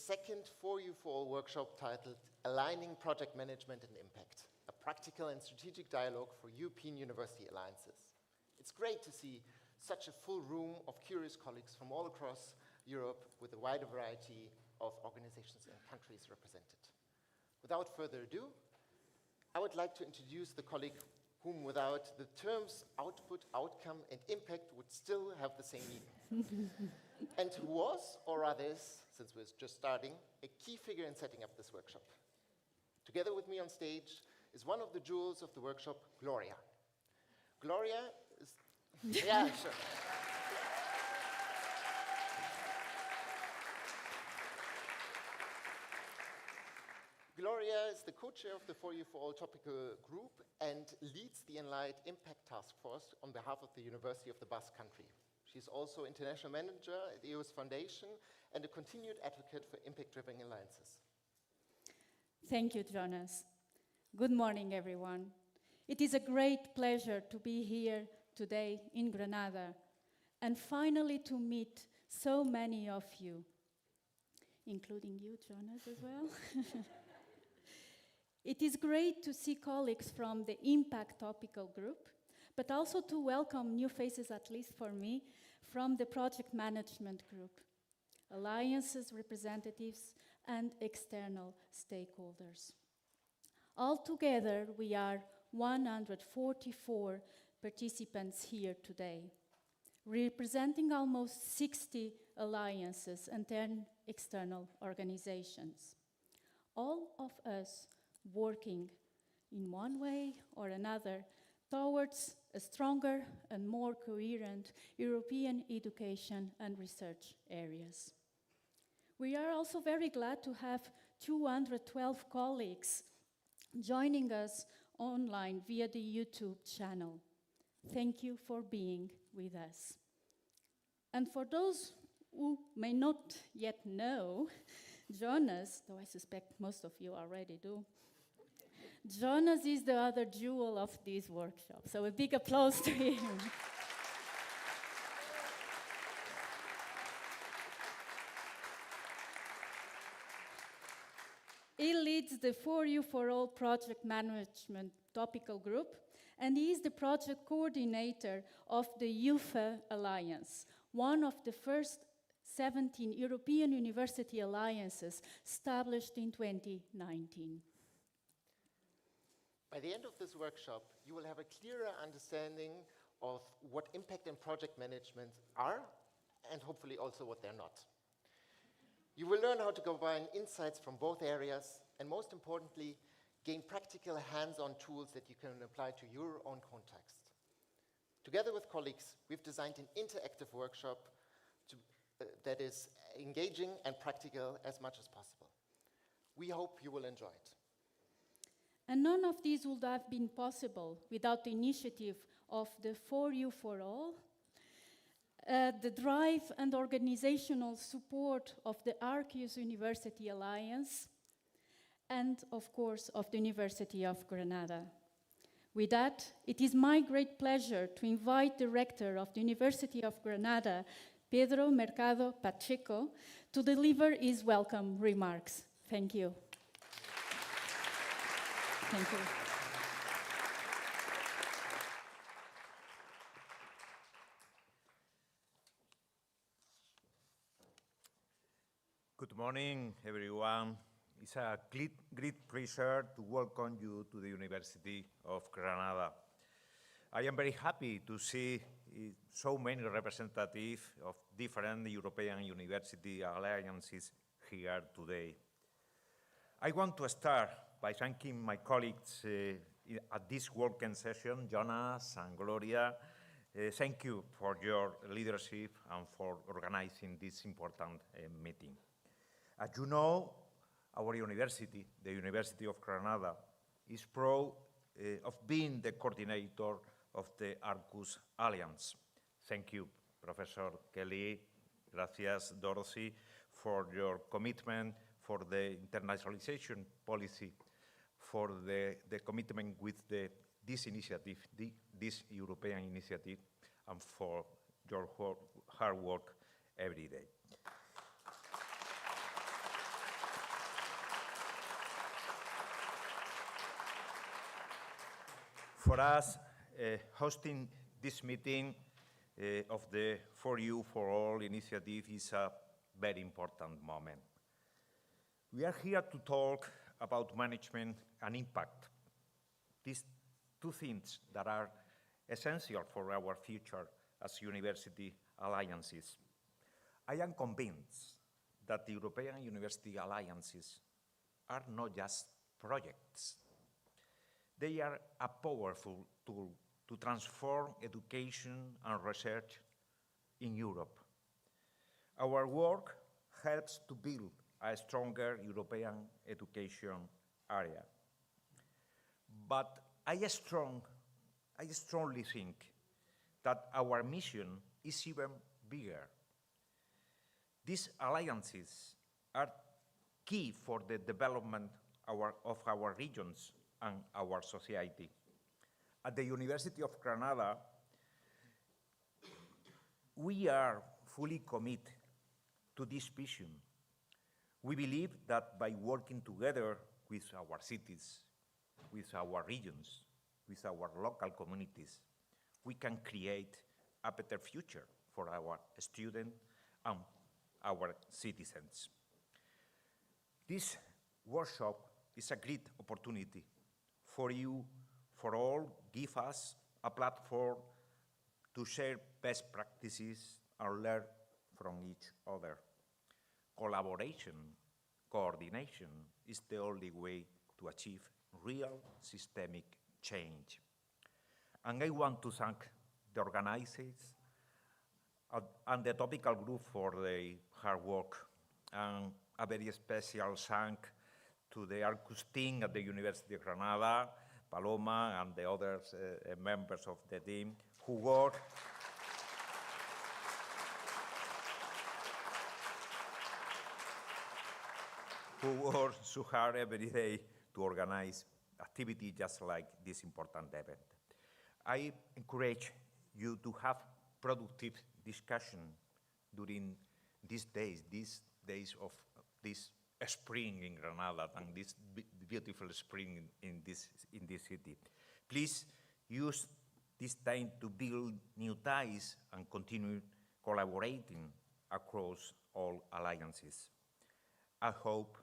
second FOREU4ALL workshop titled Aligning Project Management and Impact, a practical and strategic dialogue for European university alliances. It's great to see such a full room of curious colleagues from all across Europe with a wider variety of organizations and countries represented. Without further ado, I would like to introduce the colleague whom without the terms output, outcome, and impact would still have the same meaning. And who was, or rather is, since we're just starting, a key figure in setting up this workshop. Together with me on stage is one of the jewels of the workshop, Gloria. Gloria is, yeah, sure. Gloria is the co-chair of the FOREU4ALL topical group and leads the Enlight Impact Task Force on behalf of the University of the Basque Country. She's also international manager at the EOS Foundation and a continued advocate for impact-driven alliances. Thank you, Jonas. Good morning, everyone. It is a great pleasure to be here today in Granada and finally to meet so many of you, including you, Jonas, as well. It is great to see colleagues from the Impact Topical Group, but also to welcome new faces, at least for me, from the Project Management Group, alliances, representatives, and external stakeholders. Altogether, we are 144 participants here today, representing almost 60 alliances and 10 external organizations. All of us working in one way or another towards a stronger and more coherent European education and research areas. We are also very glad to have 212 colleagues joining us online via the YouTube channel. Thank you for being with us. And for those who may not yet know, Jonas, though I suspect most of you already do, Jonas is the other jewel of this workshop, so a big applause to him. He leads the FOREU4ALL Project Management Topical Group, and he is the project coordinator of the UEFA Alliance, one of the first 17 European university alliances established in 2019. By the end of this workshop, you will have a clearer understanding of what impact and project management are, and hopefully also what they're not. You will learn how to combine insights from both areas, and most importantly, gain practical hands-on tools that you can apply to your own context. Together with colleagues, we've designed an interactive workshop that is engaging and practical as much as possible. We hope you will enjoy it. And none of these would have been possible without the initiative of the FOREU4ALL, the drive and organizational support of the Arqus University Alliance, and of course of the University of Granada. With that, it is my great pleasure to invite the rector of the University of Granada, Pedro Mercado Pacheco, to deliver his welcome remarks. Thank you. Thank you. Good morning, everyone. It's a great pleasure to welcome you to the University of Granada. I am very happy to see so many representatives of different European university alliances here today. I want to start by thanking my colleagues at this working session, Jonas and Gloria. Thank you for your leadership and for organizing this important meeting. As you know, our university, the University of Granada, is proud of being the coordinator of the Arqus Alliance. Thank you, Professor Kelly, gracias, Dorothy, for your commitment for the internationalization policy, for the commitment with this initiative, this European initiative, and for your hard work every day. For us, hosting this meeting of the FOREU4ALL initiative is a very important moment. We are here to talk about management and impact. These two things that are essential for our future as university alliances. I am convinced that the European University Alliances are not just projects. They are a powerful tool to transform education and research in Europe. Our work helps to build a stronger European education area. But I strongly think that our mission is even bigger. These alliances are key for the development of our regions and our society. At the University of Granada, we are fully committed to this vision. We believe that by working together with our cities, with our regions, with our local communities, we can create a better future for our students and our citizens. This workshop is a great opportunity for you, for all, give us a platform to share best practices and learn from each other. Collaboration, coordination is the only way to achieve real systemic change. And I want to thank the organizers and the topical group for their hard work, and a very special thank to the Arqus team at the University of Granada, Paloma, and the other members of the team who work so hard every day to organize activity just like this important event. I encourage you to have productive discussion during these days of this spring in Granada and this beautiful spring in this city. Please use this time to build new ties and continue collaborating across all alliances. I hope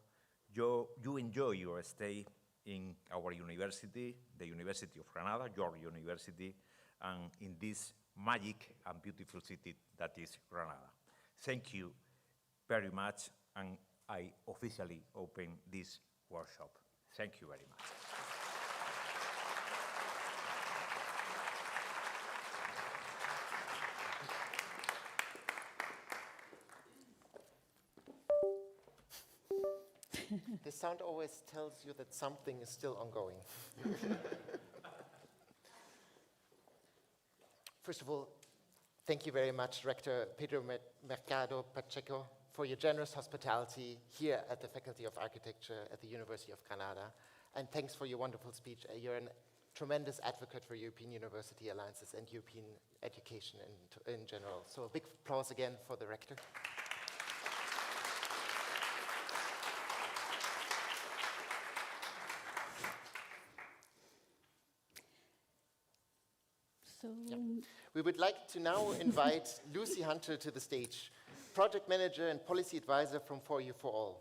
you enjoy your stay in our university, the University of Granada, your university, and in this magic and beautiful city that is Granada. Thank you very much, and I officially open this workshop. Thank you very much. The sound always tells you that something is still ongoing. First of all, thank you very much, Rector Pedro Mercado Pacheco, for your generous hospitality here at the Faculty of Architecture at the University of Granada. And thanks for your wonderful speech. You're a tremendous advocate for European University Alliances and European education in general. So a big applause again for the Rector. Yeah. We would like to now invite Lucy Hunter to the stage, Project Manager and Policy Advisor from FOREU4ALL,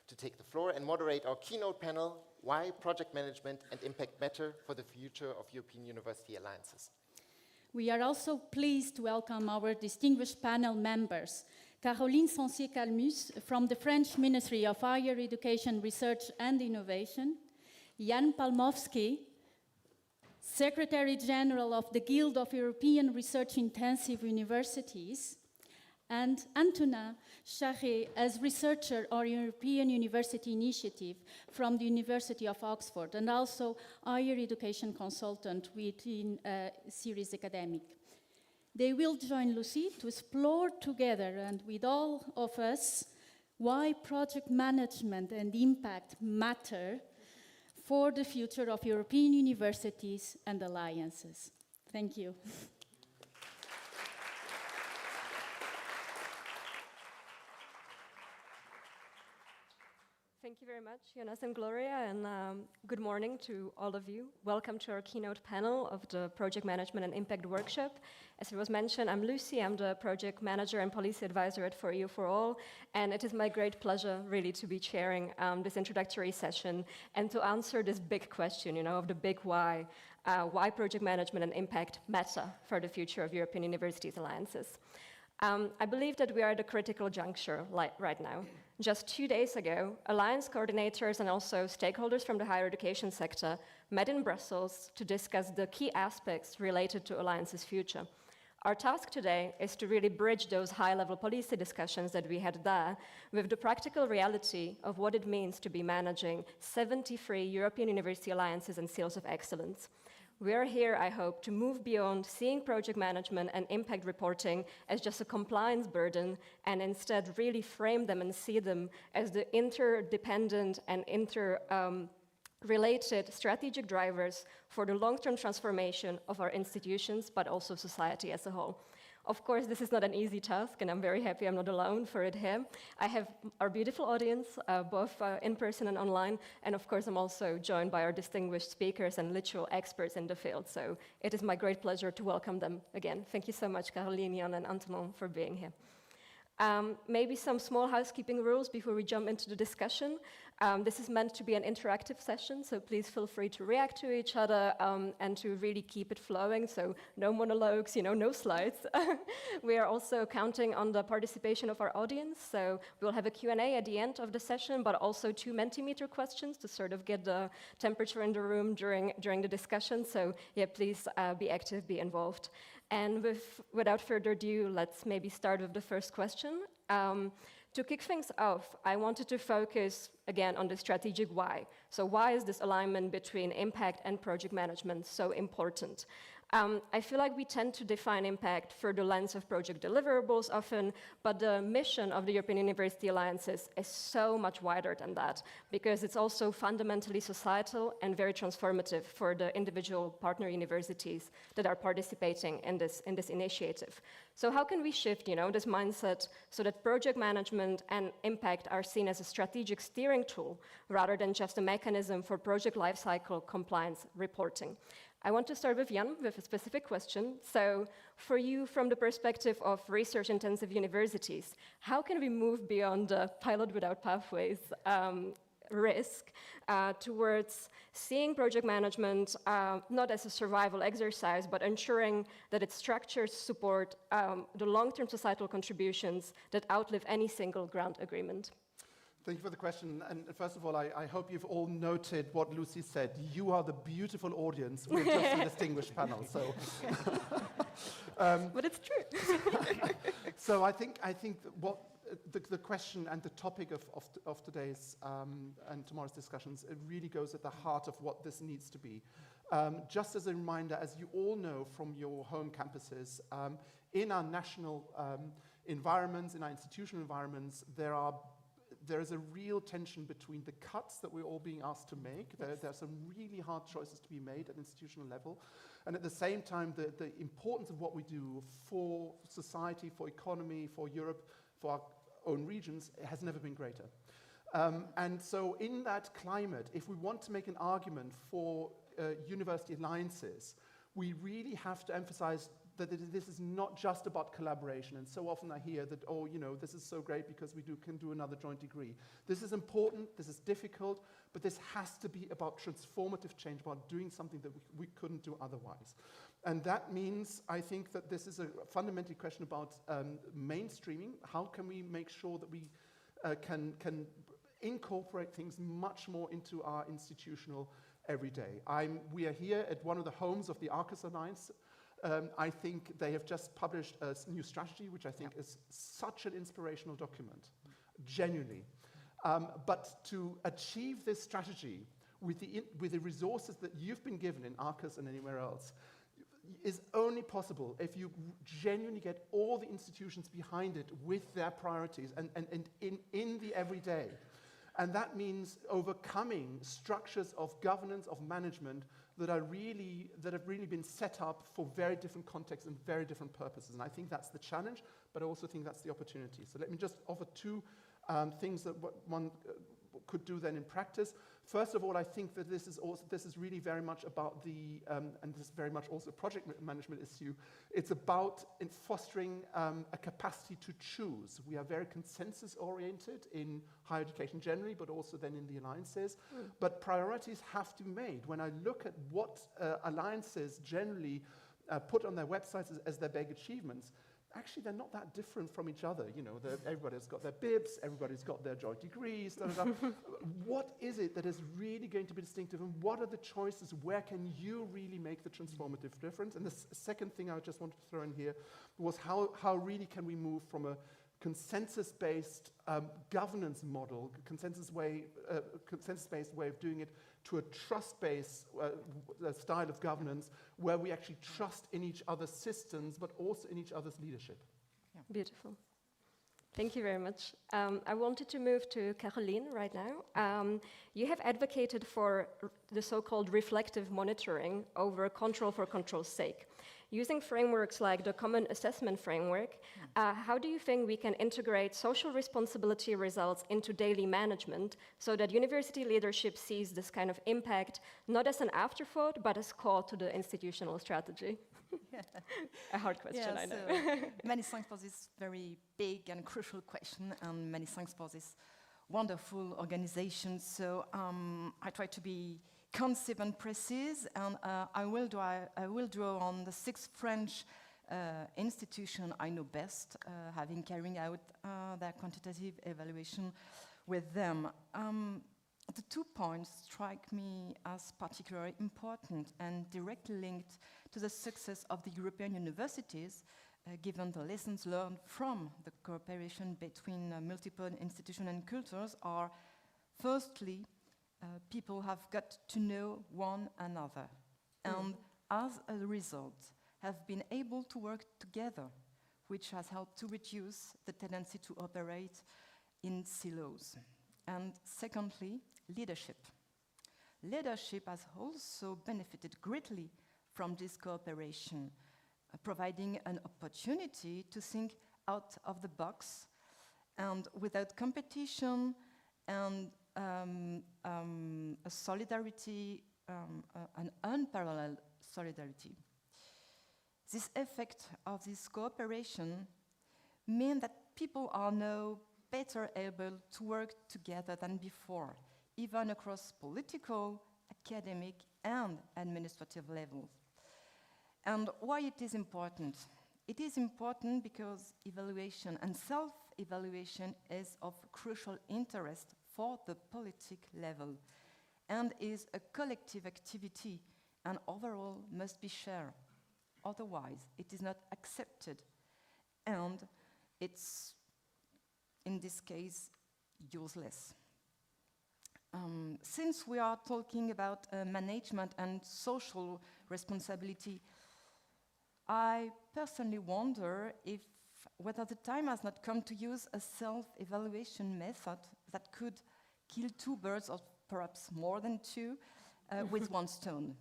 to take the floor and moderate our keynote panel, Why Project Management and Impact Matter for the Future of European University Alliances. We are also pleased to welcome our distinguished panel members, Caroline Sancier-Calmus from the French Ministry of Higher Education, Research and Innovation, Jan Palmovsky, Secretary General of the Guild of European Research Intensive Universities, and Antonin Charret as researcher on European University Initiative from the University of Oxford, and also higher education consultant within Series Academic. They will join Lucy to explore together and with all of us why project management and impact matter for the future of European universities and alliances. Thank you. Thank you very much, Jonas and Gloria, and good morning to all of you. Welcome to our keynote panel of the Project Management and Impact Workshop. As it was mentioned, I'm Lucy. I'm the Project Manager and Policy Advisor at FOREU4ALL, and it is my great pleasure, really, to be chairing this introductory session and to answer this big question, of the big why project management and impact matter for the future of European Universities Alliances. I believe that we are at a critical juncture right now. Just 2 days ago, Alliance coordinators and also stakeholders from the higher education sector met in Brussels to discuss the key aspects related to Alliance's future. Our task today is to really bridge those high-level policy discussions that we had there with the practical reality of what it means to be managing 73 European University Alliances and Seals of Excellence. We are here, I hope, to move beyond seeing project management and impact reporting as just a compliance burden and instead really frame them and see them as the interdependent and related strategic drivers for the long-term transformation of our institutions, but also society as a whole. Of course, this is not an easy task, and I'm very happy I'm not alone for it here. I have our beautiful audience, both in person and online, and of course, I'm also joined by our distinguished speakers and literal experts in the field, so it is my great pleasure to welcome them again. Thank you so much, Caroline, Jan, and Antonin, for being here. Maybe some small housekeeping rules before we jump into the discussion. This is meant to be an interactive session, so please feel free to react to each other and to really keep it flowing, so no monologues, no slides. We are also counting on the participation of our audience, so we'll have a Q&A at the end of the session, but also 2 Mentimeter questions to sort of get the temperature in the room during the discussion, so yeah, please be active, be involved. And without further ado, let's maybe start with the first question. To kick things off, I wanted to focus again on the strategic why. So why is this alignment between impact and project management so important? I feel like we tend to define impact through the lens of project deliverables often, but the mission of the European University Alliances is so much wider than that, because it's also fundamentally societal and very transformative for the individual partner universities that are participating in this initiative. So how can we shift, this mindset so that project management and impact are seen as a strategic steering tool rather than just a mechanism for project lifecycle compliance reporting? I want to start with Jan with a specific question. So for you, from the perspective of research-intensive universities, how can we move beyond the pilot without pathways risk towards seeing project management not as a survival exercise, but ensuring that its structures support the long-term societal contributions that outlive any single grant agreement? Thank you for the question. And first of all, I hope you've all noted what Lucy said. You are the beautiful audience. We're just a distinguished panel. So, but it's true. So I think what the question and the topic of today's and tomorrow's discussions, it really goes at the heart of what this needs to be. Just as a reminder, as you all know from your home campuses, in our national environments, in our institutional environments, there is a real tension between the cuts that we're all being asked to make. There are some really hard choices to be made at institutional level. And at the same time, the importance of what we do for society, for economy, for Europe, for our own regions, has never been greater. And so in that climate, if we want to make an argument for university alliances, we really have to emphasize that this is not just about collaboration. And so often I hear that, this is so great because we can do another joint degree. This is important, this is difficult, but this has to be about transformative change, about doing something that we couldn't do otherwise. And that means, I think that this is a fundamental question about mainstreaming. How can we make sure that we can incorporate things much more into our institutional everyday? We are here at one of the homes of the Arqus Alliance. I think they have just published a new strategy, which I think is such an inspirational document, genuinely. But to achieve this strategy with the resources that you've been given in Arqus and anywhere else is only possible if you genuinely get all the institutions behind it with their priorities and in the everyday. And that means overcoming structures of governance, of management that have really been set up for very different contexts and very different purposes. And I think that's the challenge, but I also think that's the opportunity. So let me just offer two things that could do then in practice. First of all, I think that this is really very much about the, and this is very much also a project management issue, it's about fostering a capacity to choose. We are very consensus-oriented in higher education generally, but also then in the alliances. But priorities have to be made. When I look at what alliances generally put on their websites as their big achievements, actually they're not that different from each other. You know, everybody's got their bibs, everybody's got their joint degrees, da, da, da. What is it that is really going to be distinctive, and what are the choices? Where can you really make the transformative difference? And the second thing I just wanted to throw in here was how really can we move from a consensus-based governance model, consensus-based way of doing it, to a trust-based style of governance where we actually trust in each other's systems, but also in each other's leadership. Yeah. Beautiful. Thank you very much. I wanted to move to Caroline right now. You have advocated for the so-called reflective monitoring over control for control's sake. Using frameworks like the Common Assessment Framework, how do you think we can integrate social responsibility results into daily management so that university leadership sees this kind of impact not as an afterthought, but as core to the institutional strategy? A hard question, I know. Many thanks for this very big and crucial question, and many thanks for this wonderful organization. So I try to be concise and precise, and I will draw on the 6 French institutions I know best, having carried out their quantitative evaluation with them. The 2 points strike me as particularly important and directly linked to the success of the European universities, given the lessons learned from the cooperation between multiple institutions and cultures are, firstly, people have got to know one another, and as a result, have been able to work together, which has helped to reduce the tendency to operate in silos. And secondly, leadership. Leadership has also benefited greatly from this cooperation, providing an opportunity to think out of the box and without competition and a solidarity, an unparalleled solidarity. This effect of this cooperation means that people are now better able to work together than before, even across political, academic, and administrative levels. And why it is important? It is important because evaluation and self-evaluation is of crucial interest for the politic level and is a collective activity and overall must be shared. Otherwise, it is not accepted and it's, in this case, useless. Since we are talking about management and social responsibility, I personally wonder whether the time has not come to use a self-evaluation method that could kill 2 birds, or perhaps more than 2, with one stone.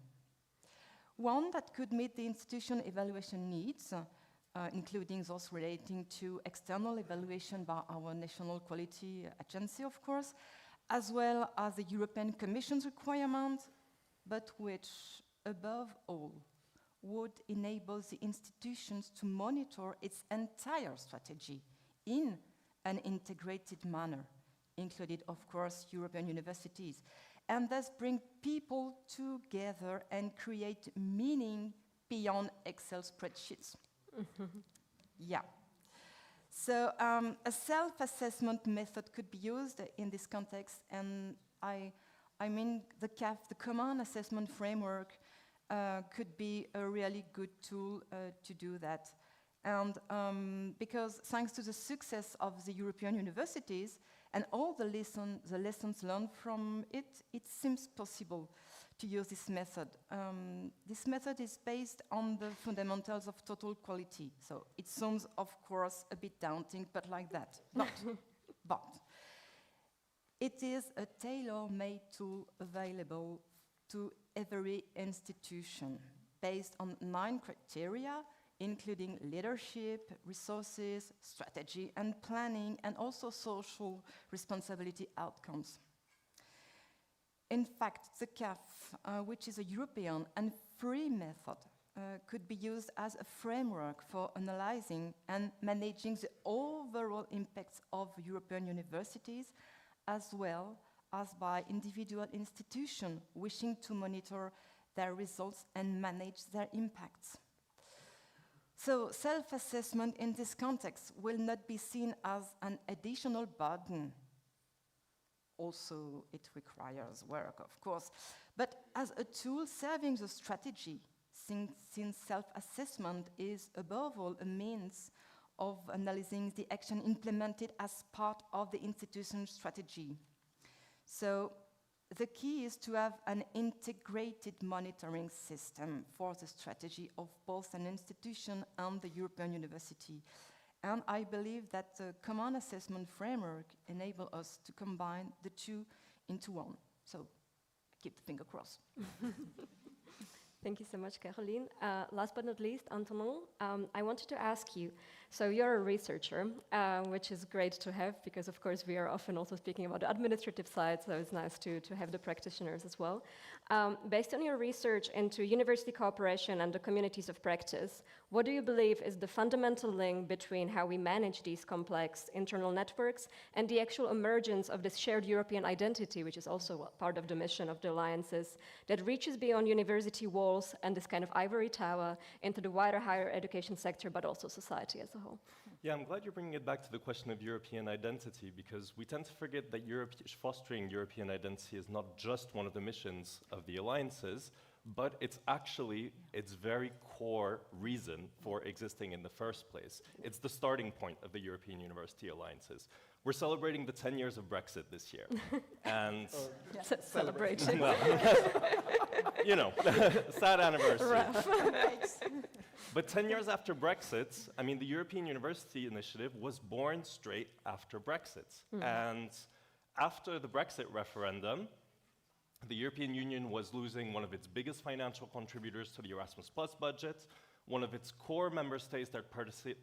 One that could meet the institution evaluation needs, including those relating to external evaluation by our National Quality Agency, of course, as well as the European Commission's requirements, but which, above all, would enable the institutions to monitor its entire strategy in an integrated manner, including, of course, European universities, and thus bring people together and create meaning beyond Excel spreadsheets. Yeah. So a self-assessment method could be used in this context, and I mean the CAF, the Common Assessment Framework, could be a really good tool to do that. And because thanks to the success of the European universities and all the lessons learned from it, it seems possible to use this method. This method is based on the fundamentals of total quality. So it sounds, of course, a bit daunting, but like that. But it is a tailor-made tool available to every institution based on 9 criteria, including leadership, resources, strategy and planning, and also social responsibility outcomes. In fact, the CAF, which is a European and free method, could be used as a framework for analyzing and managing the overall impacts of European universities, as well as by individual institutions wishing to monitor their results and manage their impacts. So self-assessment in this context will not be seen as an additional burden. Also, it requires work, of course, but as a tool serving the strategy, since self-assessment is above all a means of analyzing the action implemented as part of the institution's strategy. So the key is to have an integrated monitoring system for the strategy of both an institution and the European University. And I believe that the common assessment framework enables us to combine the two into one. So keep the finger crossed. Thank you so much, Caroline. Last but not least, Antonin, I wanted to ask you, so you're a researcher, which is great to have because, of course, we are often also speaking about the administrative side, so it's nice to have the practitioners as well. Based on your research into university cooperation and the communities of practice, what do you believe is the fundamental link between how we manage these complex internal networks and the actual emergence of this shared European identity, which is also part of the mission of the alliances, that reaches beyond university walls and this kind of ivory tower into the wider higher education sector, but also society as a whole? Yeah, I'm glad you're bringing it back to the question of European identity, because we tend to forget that fostering European identity is not just one of the missions of the alliances, but it's actually its very core reason for existing in the first place. It's the starting point of the European University Alliances. We're celebrating the 10 years of Brexit this year. And celebrating. Well, you know, sad anniversary. But 10 years after Brexit, I mean, the European University Initiative was born straight after Brexit. And after the Brexit referendum, the European Union was losing one of its biggest financial contributors to the Erasmus Plus budget, one of its core member states that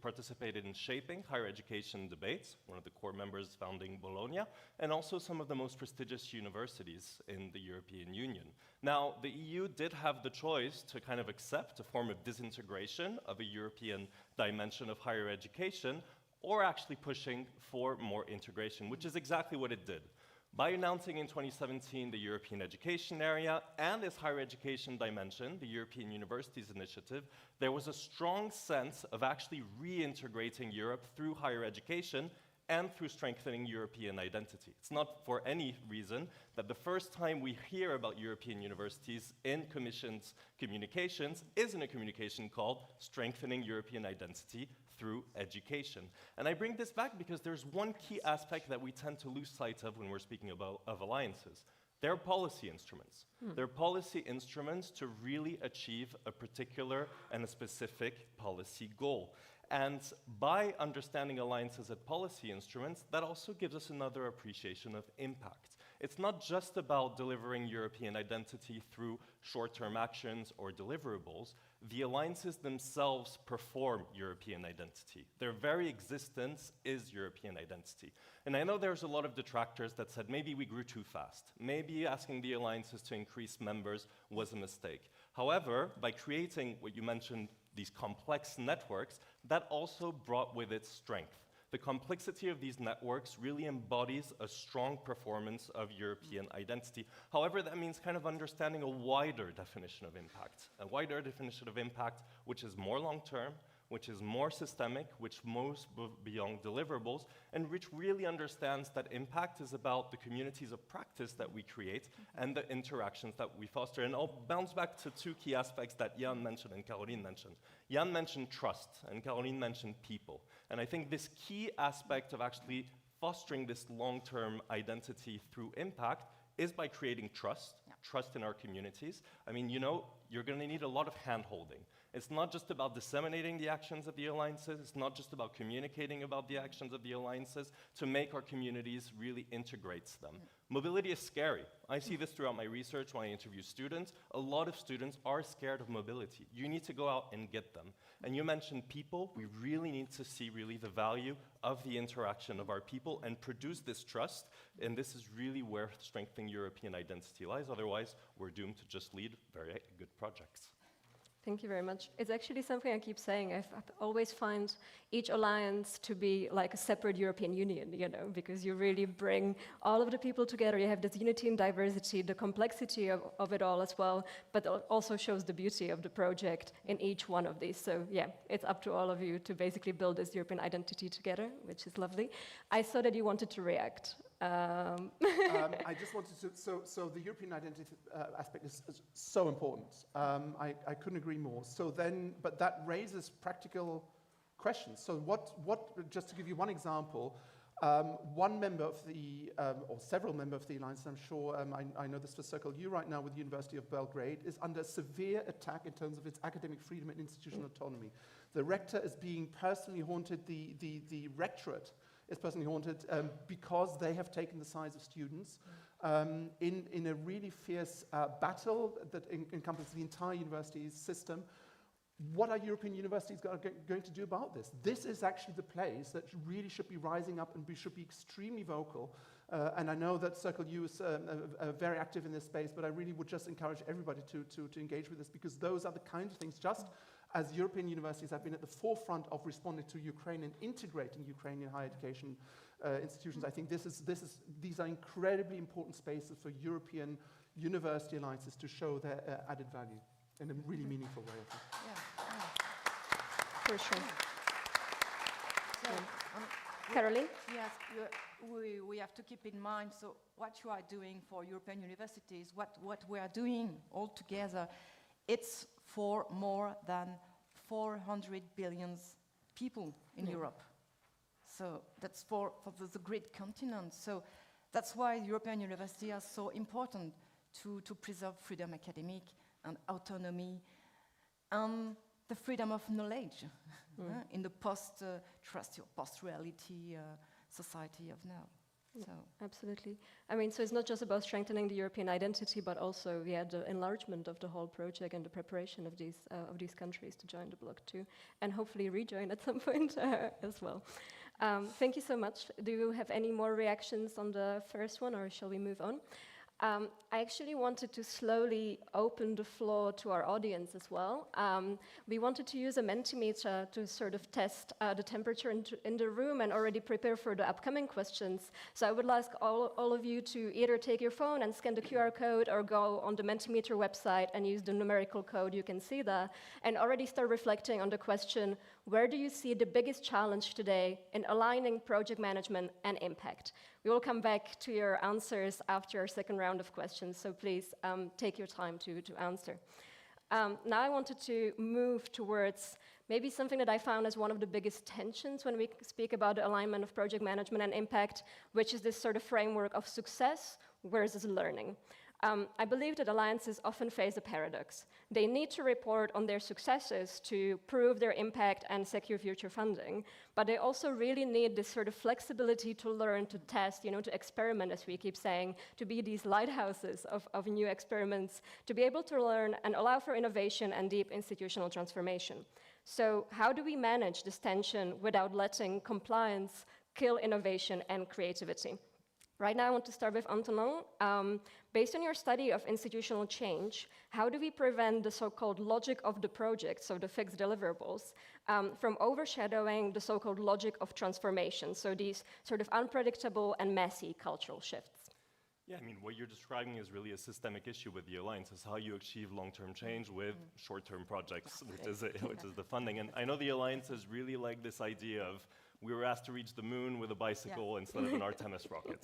participated in shaping higher education debates, one of the core members founding Bologna, and also some of the most prestigious universities in the European Union. Now, the EU did have the choice to kind of accept a form of disintegration of a European dimension of higher education, or actually pushing for more integration, which is exactly what it did. By announcing in 2017 the European Education Area and its higher education dimension, the European Universities Initiative, there was a strong sense of actually reintegrating Europe through higher education and through strengthening European identity. It's not for any reason that the first time we hear about European universities in Commission's communications is in a communication called Strengthening European Identity through Education. And I bring this back because there's one key aspect that we tend to lose sight of when we're speaking of alliances. They're policy instruments. They're policy instruments to really achieve a particular and a specific policy goal. And by understanding alliances as policy instruments, that also gives us another appreciation of impact. It's not just about delivering European identity through short-term actions or deliverables. The alliances themselves perform European identity. Their very existence is European identity. And I know there's a lot of detractors that said maybe we grew too fast. Maybe asking the alliances to increase members was a mistake. However, by creating what you mentioned, these complex networks, that also brought with it strength. The complexity of these networks really embodies a strong performance of European identity. However, that means kind of understanding a wider definition of impact, which is more long-term, which is more systemic, which moves beyond deliverables, and which really understands that impact is about the communities of practice that we create and the interactions that we foster. And I'll bounce back to two key aspects that Jan mentioned and Caroline mentioned. Jan mentioned trust, and Caroline mentioned people. And I think this key aspect of actually fostering this long-term identity through impact is by creating trust in our communities. I mean, you know, you're going to need a lot of hand-holding. It's not just about disseminating the actions of the alliances, it's not just about communicating about the actions of the alliances, to make our communities really integrates them. Mobility is scary. I see this throughout my research when I interview students. A lot of students are scared of mobility. You need to go out and get them. And you mentioned people. We really need to see really the value of the interaction of our people and produce this trust. And this is really where strengthening European identity lies. Otherwise, we're doomed to just lead very good projects. Thank you very much. It's actually something I keep saying. I always find each alliance to be like a separate European Union, you know, because you really bring all of the people together. You have this unity and diversity, the complexity of it all as well, but it also shows the beauty of the project in each one of these. So yeah, it's up to all of you to basically build this European identity together, which is lovely. I saw that you wanted to react. I just wanted to, so the European identity aspect is so important. I couldn't agree more. So then, but that raises practical questions. So what just to give you one example, one member of the, or several members of the Alliance, I'm sure, I know this for Circle U right now with the University of Belgrade, is under severe attack in terms of its academic freedom and institutional autonomy. The rector is being personally haunted, the rectorate is personally haunted because they have taken the sides of students in a really fierce battle that encompasses the entire university system. What are European universities going to do about this? This is actually the place that really should be rising up and we should be extremely vocal. And I know that Circle U is very active in this space, but I really would just encourage everybody to engage with this, because those are the kinds of things, just as European universities have been at the forefront of responding to Ukraine and integrating Ukrainian higher education institutions. I think these are incredibly important spaces for European university alliances to show their added value in a really meaningful way, I think. For sure. Caroline? Yes, we have to keep in mind, so what you are doing for European universities, what we are doing all together, it's for more than 400 billion people in Europe. So that's for the great continent. So that's why European universities are so important to preserve freedom academic and autonomy and the freedom of knowledge in the post-reality society of now. So. Absolutely. I mean, so it's not just about strengthening the European identity, but also the enlargement of the whole project and the preparation of these countries to join the bloc too, and hopefully rejoin at some point as well. Thank you so much. Do you have any more reactions on the first one, or shall we move on? I actually wanted to slowly open the floor to our audience as well. We wanted to use a Mentimeter to sort of test the temperature in the room and already prepare for the upcoming questions. So I would ask all of you to either take your phone and scan the QR code or go on the Mentimeter website and use the numerical code you can see there and already start reflecting on the question, where do you see the biggest challenge today in aligning project management and impact? We will come back to your answers after our second round of questions, so please take your time to answer. Now I wanted to move towards maybe something that I found as one of the biggest tensions when we speak about the alignment of project management and impact, which is this sort of framework of success versus learning. I believe that alliances often face a paradox. They need to report on their successes to prove their impact and secure future funding, but they also really need this sort of flexibility to learn, to test, to experiment, as we keep saying, to be these lighthouses of new experiments, to be able to learn and allow for innovation and deep institutional transformation. So how do we manage this tension without letting compliance kill innovation and creativity? Right now, I want to start with Antonin. Based on your study of institutional change, how do we prevent the so-called logic of the project, so the fixed deliverables, from overshadowing the so-called logic of transformation, so these sort of unpredictable and messy cultural shifts? Yeah, I mean, what you're describing is really a systemic issue with the alliance, is how you achieve long-term change with short-term projects, which is the funding. And I know the alliances really like this idea of, we were asked to reach the moon with a bicycle instead of an Artemis rocket,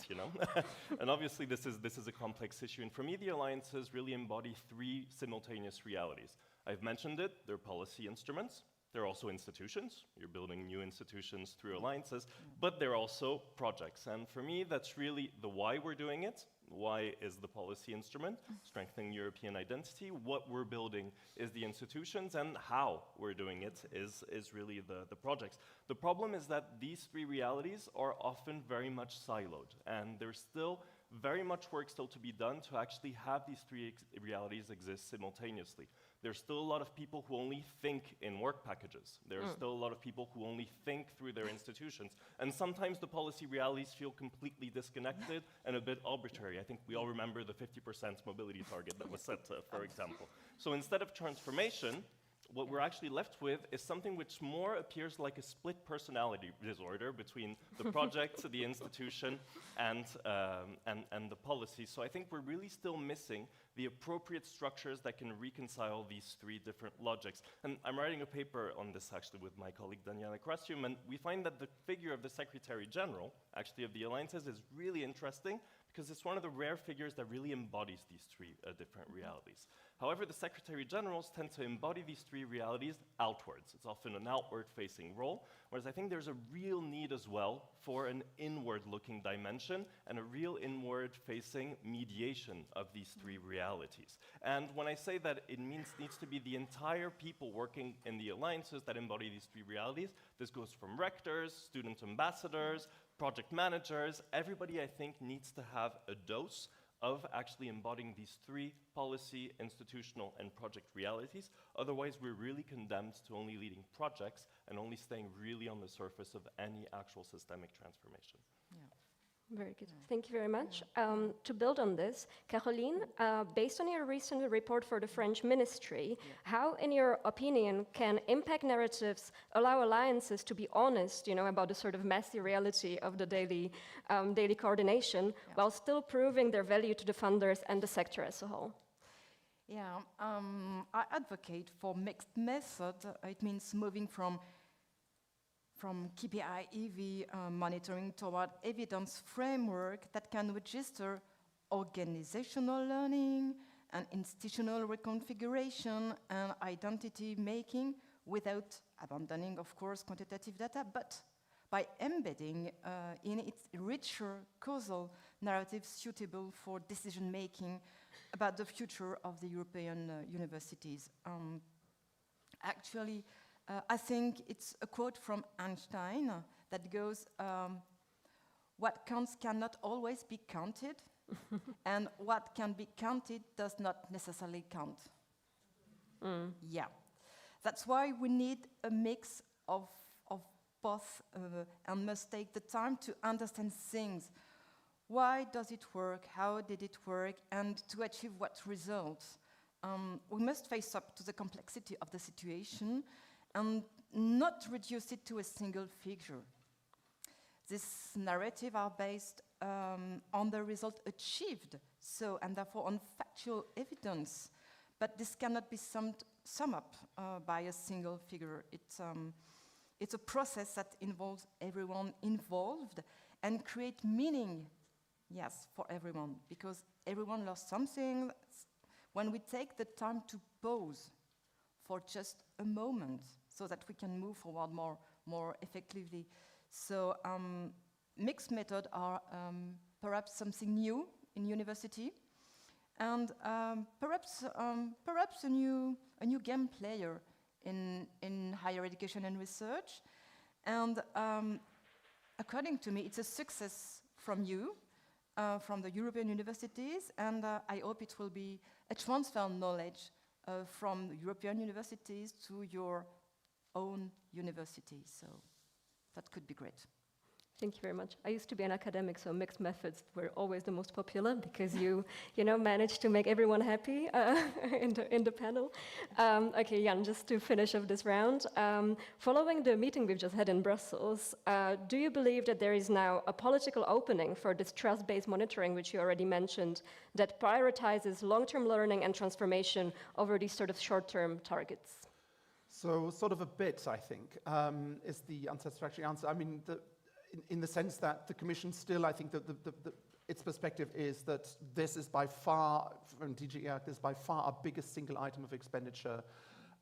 And obviously this is a complex issue. And for me, the alliances really embody three simultaneous realities. I've mentioned it, they're policy instruments. They're also institutions. You're building new institutions through alliances, but they're also projects. And for me, that's really the why we're doing it. Why is the policy instrument strengthening European identity? What we're building is the institutions, and how we're doing it is really the projects. The problem is that these three realities are often very much siloed, and there's still very much work still to be done to actually have these three realities exist simultaneously. There's still a lot of people who only think in work packages. There's still a lot of people who only think through their institutions. And sometimes the policy realities feel completely disconnected and a bit arbitrary. I think we all remember the 50% mobility target that was set, for example. So instead of transformation, what we're actually left with is something which more appears like a split personality disorder between the project, the institution, and the policy. So I think we're really still missing the appropriate structures that can reconcile these three different logics. And I'm writing a paper on this actually with my colleague Daniela Krasium, and we find that the figure of the Secretary General, actually of the alliances, is really interesting because it's one of the rare figures that really embodies these three different realities. However, the Secretary Generals tend to embody these three realities outwards. It's often an outward-facing role, whereas I think there's a real need as well for an inward-looking dimension and a real inward-facing mediation of these three realities. And when I say that it needs to be the entire people working in the alliances that embody these three realities, this goes from rectors, student ambassadors, project managers. Everybody, I think, needs to have a dose of actually embodying these three policy, institutional, and project realities. Otherwise, we're really condemned to only leading projects and only staying really on the surface of any actual systemic transformation. Very good. Thank you very much. To build on this, Caroline, based on your recent report for the French Ministry, how, in your opinion, can impact narratives allow alliances to be honest, about the sort of messy reality of the daily coordination, while still proving their value to the funders and the sector as a whole? Yeah, I advocate for mixed method. It means moving from KPI EV monitoring toward evidence framework that can register organizational learning and institutional reconfiguration and identity making without abandoning, of course, quantitative data, but by embedding in its richer causal narrative suitable for decision making about the future of the European universities. Actually, I think it's a quote from Einstein that goes, what counts cannot always be counted, and what can be counted does not necessarily count. Yeah, that's why we need a mix of both and must take the time to understand things. Why does it work? How did it work? And to achieve what results? We must face up to the complexity of the situation and not reduce it to a single figure. This narrative are based on the result achieved, and therefore on factual evidence, but this cannot be summed up by a single figure. It's a process that involves everyone involved and create meaning, yes, for everyone, because everyone lost something when we take the time to pause for just a moment so that we can move forward more effectively. So mixed methods are perhaps something new in university, and perhaps a new game player in higher education and research. And according to me, it's a success from you, from the European universities, and I hope it will be a transfer of knowledge from European universities to your own university. So that could be great. Thank you very much. I used to be an academic, so mixed methods were always the most popular because you managed to make everyone happy in the panel. Okay, Jan, just to finish off this round, following the meeting we've just had in Brussels, do you believe that there is now a political opening for this trust-based monitoring, which you already mentioned, that prioritizes long-term learning and transformation over these sort of short-term targets? So sort of a bit, I think, is the unsatisfactory answer. I mean, in the sense that the Commission still, I think, its perspective is that this is by far, from DG EAC, this is by far our biggest single item of expenditure,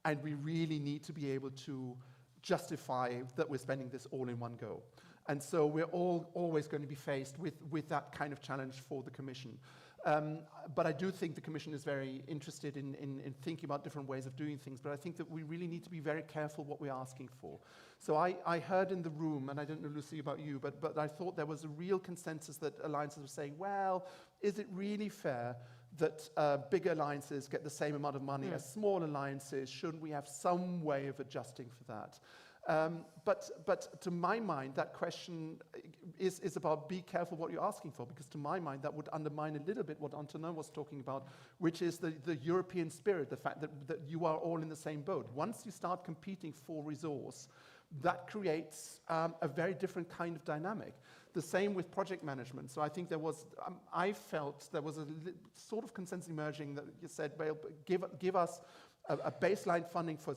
and we really need to be able to justify that we're spending this all in one go. And so we're always going to be faced with that kind of challenge for the Commission. But I do think the Commission is very interested in thinking about different ways of doing things, but I think that we really need to be very careful what we're asking for. So I heard in the room, and I don't know, Lucy, about you, but I thought there was a real consensus that alliances were saying, well, is it really fair that big alliances get the same amount of money as small alliances? Shouldn't we have some way of adjusting for that? But to my mind, that question is about be careful what you're asking for, because to my mind, that would undermine a little bit what Antonin was talking about, which is the European spirit, the fact that you are all in the same boat. Once you start competing for resource, that creates a very different kind of dynamic. The same with project management. So I think there was, I felt there was a sort of consensus emerging that you said, well, give us a baseline funding for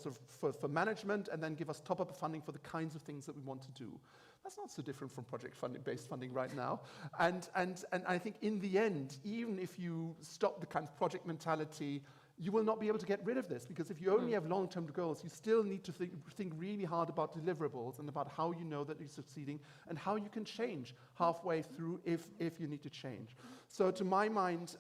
management, and then give us top-up funding for the kinds of things that we want to do. That's not so different from project funding-based funding right now. And I think in the end, even if you stop the kind of project mentality, you will not be able to get rid of this, because if you only have long-term goals, you still need to think really hard about deliverables and about how you know that you're succeeding and how you can change halfway through if you need to change. So to my mind,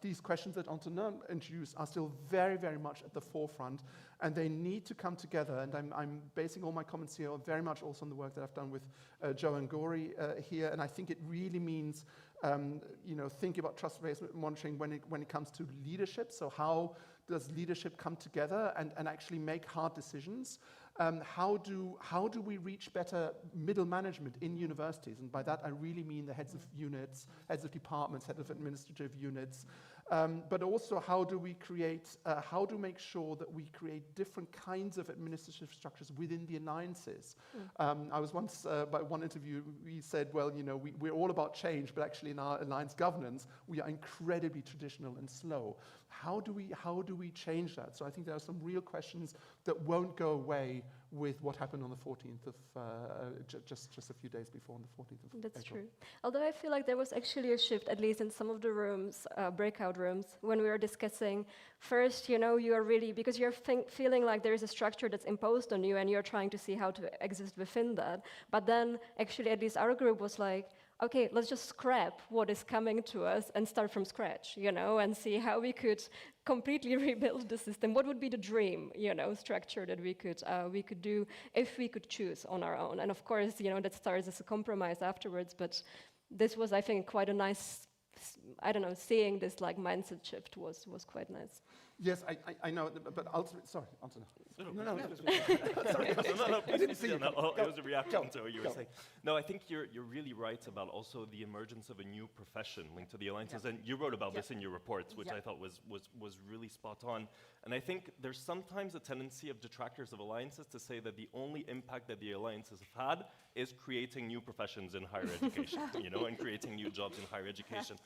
these questions that Antonin introduced are still very, very much at the forefront, and they need to come together. And I'm basing all my comments here very much also on the work that I've done with Joe and Gori here, and I think it really means think about trust-based monitoring when it comes to leadership. So how does leadership come together and actually make hard decisions? How do we reach better middle management in universities? And by that, I really mean the heads of units, heads of departments, heads of administrative units. But also, how do we make sure that we create different kinds of administrative structures within the alliances? I was once, by one interview, we said, well, we're all about change, but actually in our alliance governance, we are incredibly traditional and slow. How do we change that? So I think there are some real questions that won't go away with what happened on the 14th of, just a few days before, on the 14th of April. That's true. Although I feel like there was actually a shift, at least in some of the rooms, breakout rooms, when we were discussing, first, you are really, because you're feeling like there is a structure that's imposed on you and you're trying to see how to exist within that. But then, actually, at least our group was like, okay, let's just scrap what is coming to us and start from scratch, and see how we could completely rebuild the system. What would be the dream, structure that we could do if we could choose on our own? And of course, that starts as a compromise afterwards. But this was, I think, quite a nice, seeing this mindset shift was quite nice. Yes, I know, but ultimately, sorry, Antonin. No. Sorry. No, I didn't see you. It was a reaction to what you were saying. No, I think you're really right about also the emergence of a new profession linked to the alliances, and you wrote about this in your reports, which I thought was really spot on. And I think there's sometimes a tendency of detractors of alliances to say that the only impact that the alliances have had is creating new professions in higher education, and creating new jobs in higher education.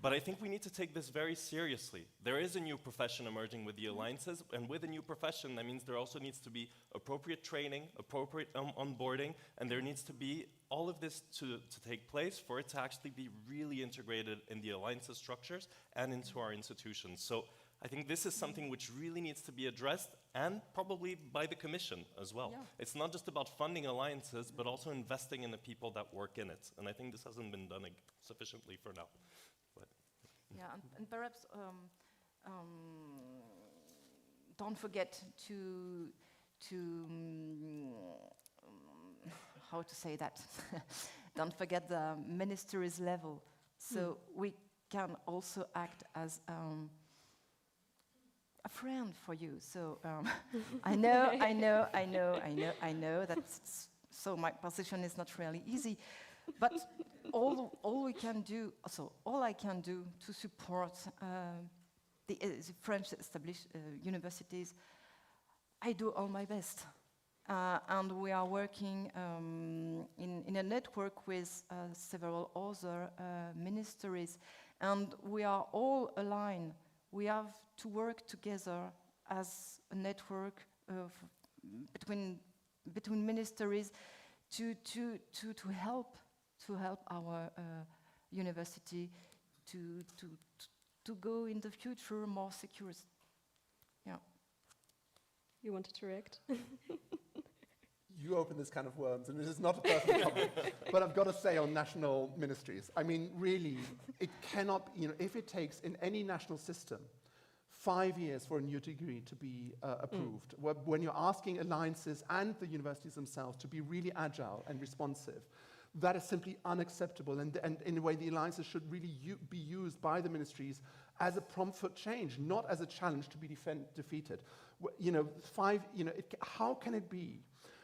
But I think we need to take this very seriously. There is a new profession emerging with the alliances, and with a new profession, that means there also needs to be appropriate training, appropriate onboarding, and there needs to be all of this to take place for it to actually be really integrated in the alliances structures and into our institutions. So I think this is something which really needs to be addressed, and probably by the Commission as well. Yeah. It's not just about funding alliances, but also investing in the people that work in it. And I think this hasn't been done sufficiently for now. Yeah, and perhaps don't forget to how to say that? Don't forget the ministries level. So we can also act as a friend for you. So I know that's so my position is not really easy. But all I can do to support the French established universities, I do all my best. And we are working in a network with several other ministries, and we are all aligned. We have to work together as a network between ministries to help our university to go in the future more secure. Yeah. You wanted to react? you open this kind of worms, and this is not a personal comment, but I've got to say on national ministries, I mean, really, it cannot, if it takes in any national system 5 years for a new degree to be approved, when you're asking alliances and the universities themselves to be really agile and responsive, that is simply unacceptable. And in a way, the alliances should really be used by the ministries as a prompt for change, not as a challenge to be defeated. How can it be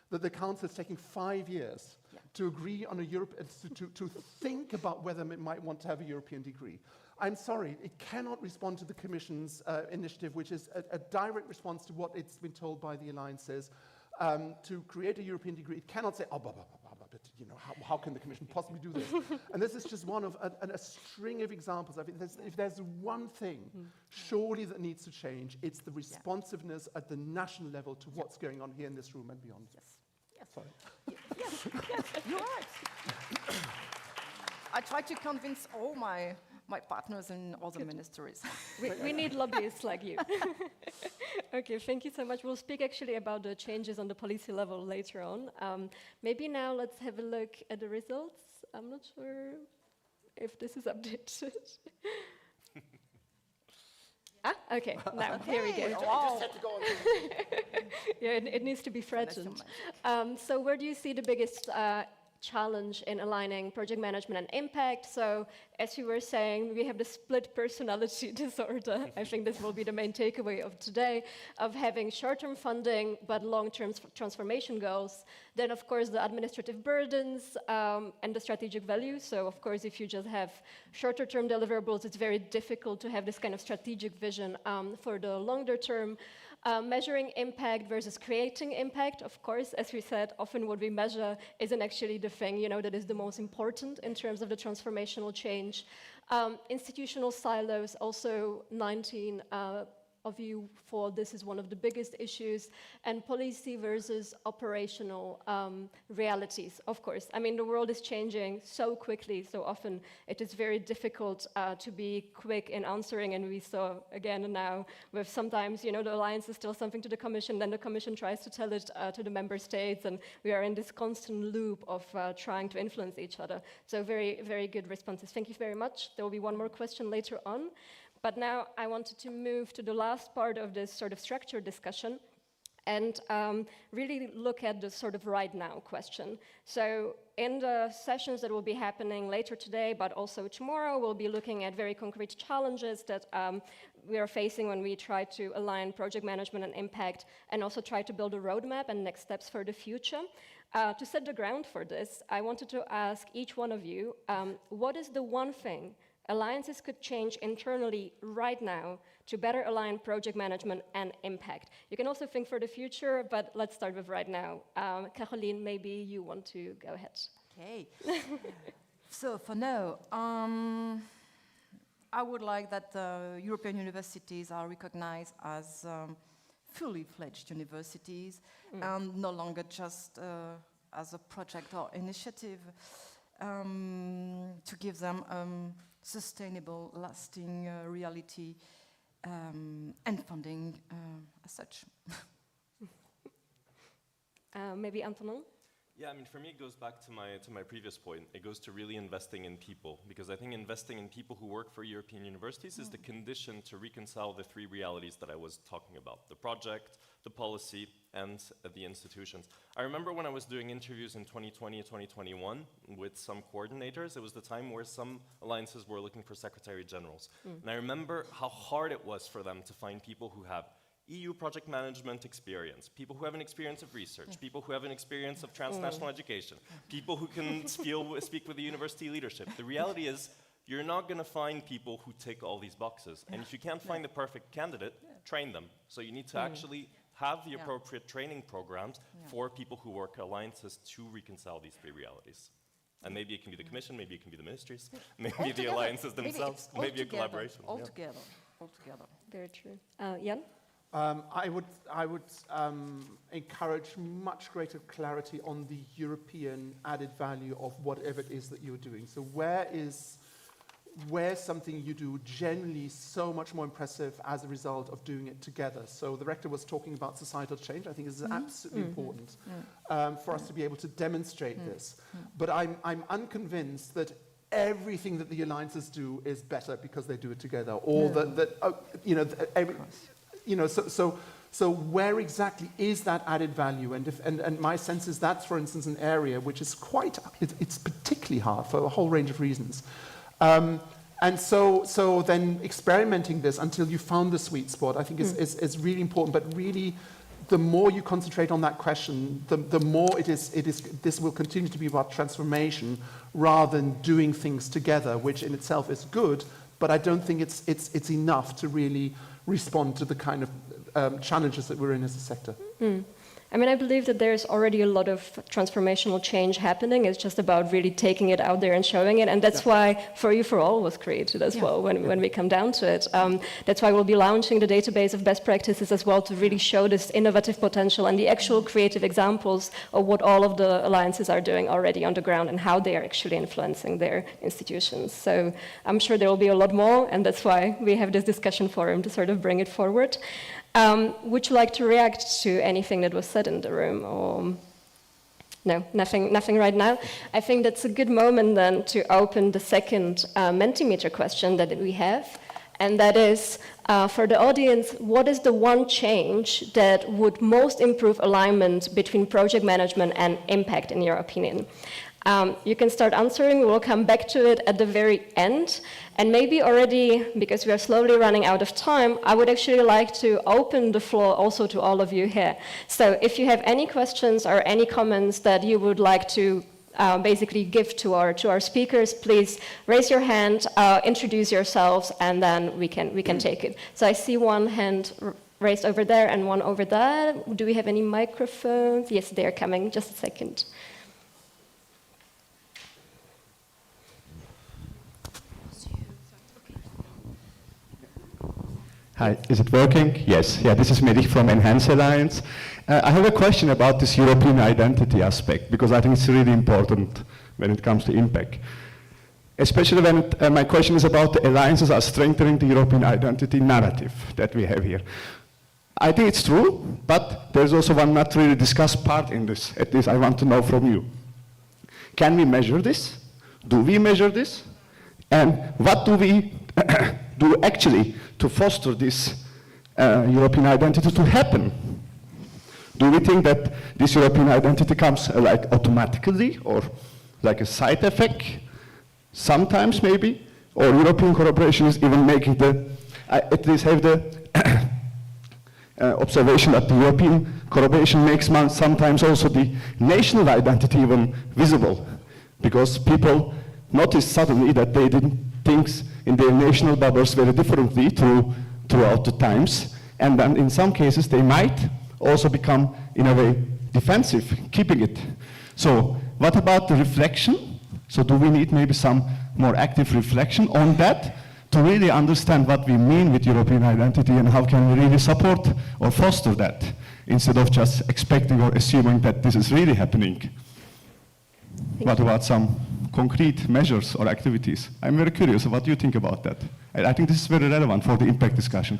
that the council is taking 5 years to agree on to think about whether it might want to have a European degree? I'm sorry, it cannot respond to the Commission's initiative, which is a direct response to what it's been told by the alliances to create a European degree. It cannot say, but how can the Commission possibly do this? And this is just one of a string of examples. I mean, if there's one thing surely that needs to change, it's the responsiveness at the national level to what's going on here in this room and beyond. Yes. Sorry. Yes, you're right. I try to convince all my partners in other ministries. We need lobbyists like you. Okay, thank you so much. We'll speak actually about the changes on the policy level later on. Maybe now let's have a look at the results. I'm not sure if this is updated. Okay, now, here we go. Just had to go on. Yeah, it needs to be threatened. So where do you see the biggest challenge in aligning project management and impact? So as you were saying, we have the split personality disorder. I think this will be the main takeaway of today, of having short-term funding but long-term transformation goals. Then of course the administrative burdens and the strategic value. So of course if you just have shorter-term deliverables, it's very difficult to have this kind of strategic vision for the longer term. Measuring impact versus creating impact, of course, as we said, often what we measure isn't actually the thing, that is the most important in terms of the transformational change. Institutional silos, also 19 of you thought this is one of the biggest issues, and policy versus operational realities, of course. I mean, the world is changing so quickly, so often it is very difficult to be quick in answering, and we saw again now with sometimes, the alliance is still something to the Commission, then the Commission tries to tell it to the member states, and we are in this constant loop of trying to influence each other. So very, very good responses. Thank you very much. There will be one more question later on. But now I wanted to move to the last part of this sort of structured discussion and really look at the sort of right now question. So in the sessions that will be happening later today, but also tomorrow, we'll be looking at very concrete challenges that we are facing when we try to align project management and impact, and also try to build a roadmap and next steps for the future. To set the ground for this, I wanted to ask each one of you, what is the one thing alliances could change internally right now to better align project management and impact? You can also think for the future, but let's start with right now. Caroline, maybe you want to go ahead. Okay. So for now, I would like that European universities are recognized as fully fledged universities and no longer just as a project or initiative, to give them sustainable, lasting reality and funding as such. Maybe Antonin? Yeah, I mean, for me, it goes back to my previous point. It goes to really investing in people, because I think investing in people who work for European universities is the condition to reconcile the three realities that I was talking about: the project, the policy, and the institutions. I remember when I was doing interviews in 2020 and 2021 with some coordinators, it was the time where some alliances were looking for secretary generals. And I remember how hard it was for them to find people who have EU project management experience, people who have an experience of research, people who have an experience of transnational education, people who can speak with the university leadership. The reality is, you're not going to find people who tick all these boxes. And if you can't find the perfect candidate, train them. So you need to actually have the appropriate training programs for people who work alliances to reconcile these three realities. And maybe it can be the Commission, maybe it can be the ministries, maybe the alliances themselves, maybe a collaboration. All together. Very true. Jan? I would encourage much greater clarity on the European added value of whatever it is that you're doing. So where is where something you do generally so much more impressive as a result of doing it together. So the rector was talking about societal change. I think this is absolutely important for us to be able to demonstrate this. But I'm unconvinced that everything that the alliances do is better because they do it together, or so where exactly is that added value? And my sense is that's, for instance, an area which is it's particularly hard for a whole range of reasons. And so then experimenting this until you found the sweet spot, I think is really important. But really, the more you concentrate on that question, the more this will continue to be about transformation rather than doing things together, which in itself is good, but I don't think it's enough to really respond to the kind of challenges that we're in as a sector. I mean, I believe that there's already a lot of transformational change happening. It's just about really taking it out there and showing it. And that's why FOREU4ALL was created as well, when we come down to it. That's why we'll be launching the database of best practices as well, to really show this innovative potential and the actual creative examples of what all of the alliances are doing already on the ground and how they are actually influencing their institutions. So I'm sure there will be a lot more, and that's why we have this discussion forum to sort of bring it forward. Would you like to react to anything that was said in the room? Or no, nothing right now. I think that's a good moment then to open the second Mentimeter question that we have. And that is, for the audience, what is the one change that would most improve alignment between project management and impact, in your opinion? You can start answering. We will come back to it at the very end. And maybe already, because we are slowly running out of time, I would actually like to open the floor also to all of you here. So if you have any questions or any comments that you would like to basically give to our speakers, please raise your hand, introduce yourselves, and then we can take it. So I see one hand raised over there and one over there. Do we have any microphones? Yes, they're coming. Just a second. Hi, is it working? Yes. Yeah, this is Medich from Enhance Alliance. I have a question about this European identity aspect, because I think it's really important when it comes to impact. Especially when my question is about the alliances are strengthening the European identity narrative that we have here. I think it's true, but there's also one not really discussed part in this. At least I want to know from you. Can we measure this? Do we measure this? And what do we do actually to foster this European identity to happen? Do we think that this European identity comes like automatically, or like a side effect? Sometimes maybe, or European cooperation is even making at least have the observation that the European cooperation makes sometimes also the national identity even visible, because people notice suddenly that they didn't think in their national bubbles very differently throughout the times, and then in some cases they might also become, in a way, defensive, keeping it. So what about the reflection? So do we need maybe some more active reflection on that to really understand what we mean with European identity, and how can we really support or foster that, instead of just expecting or assuming that this is really happening? What about some concrete measures or activities? I'm very curious what you think about that. I think this is very relevant for the impact discussion.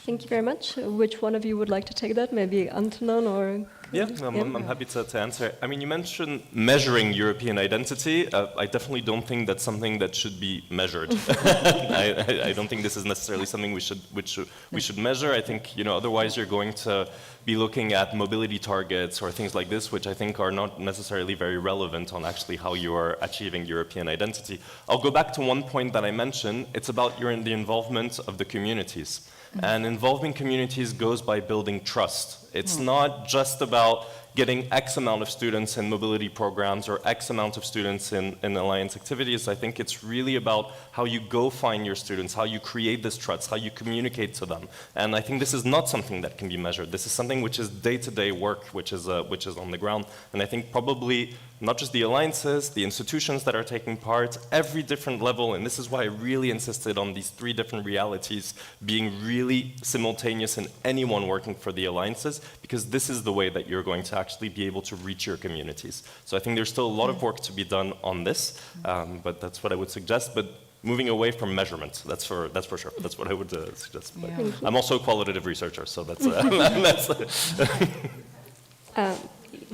Thank you very much. Which one of you would like to take that? Maybe Antonon or... Yeah, I'm happy to answer. I mean, you mentioned measuring European identity. I definitely don't think that's something that should be measured. I don't think this is necessarily something we should measure. I think, otherwise you're going to be looking at mobility targets or things like this, which I think are not necessarily very relevant on actually how you are achieving European identity. I'll go back to one point that I mentioned. It's about the involvement of the communities. And involving communities goes by building trust. It's not just about getting X amount of students in mobility programs or X amount of students in alliance activities. I think it's really about how you go find your students, how you create this trust, how you communicate to them. And I think this is not something that can be measured. This is something which is day-to-day work, which is on the ground. And I think probably not just the alliances, the institutions that are taking part, every different level, and this is why I really insisted on these 3 different realities being really simultaneous in anyone working for the alliances, because this is the way that you're going to actually be able to reach your communities. So I think there's still a lot of work to be done on this, but that's what I would suggest. But moving away from measurements. That's for sure. That's what I would suggest. But Yeah. I'm also a qualitative researcher, so that's.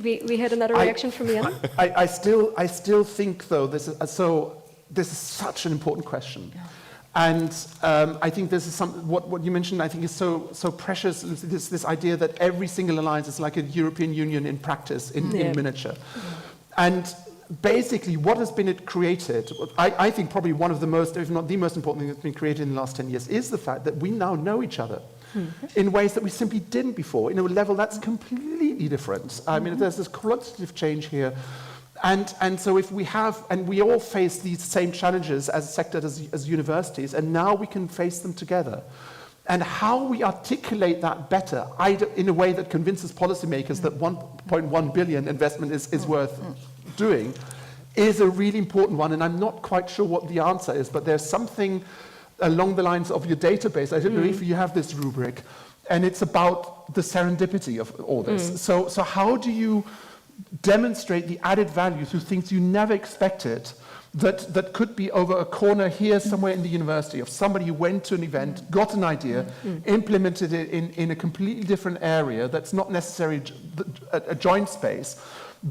We had another reaction from Jan. I still think, though, this is such an important question. And I think this is what you mentioned, I think, is so precious, this idea that every single alliance is like a European Union in practice, in miniature. And basically, what has been created, I think probably one of the most, if not the most important thing that's been created in the last 10 years, is the fact that we now know each other in ways that we simply didn't before, in a level that's completely different. I mean, there's this qualitative change here. And so if we have, and we all face these same challenges as sectors, as universities, and now we can face them together. And how we articulate that better, in a way that convinces policymakers that 1.1 billion investment is worth doing, is a really important one. And I'm not quite sure what the answer is, but there's something along the lines of your database. I don't know if you have this rubric, and it's about the serendipity of all this. So how do you demonstrate the added value through things you never expected that could be over a corner here somewhere in the university, of somebody who went to an event, got an idea, implemented it in a completely different area that's not necessarily a joint space,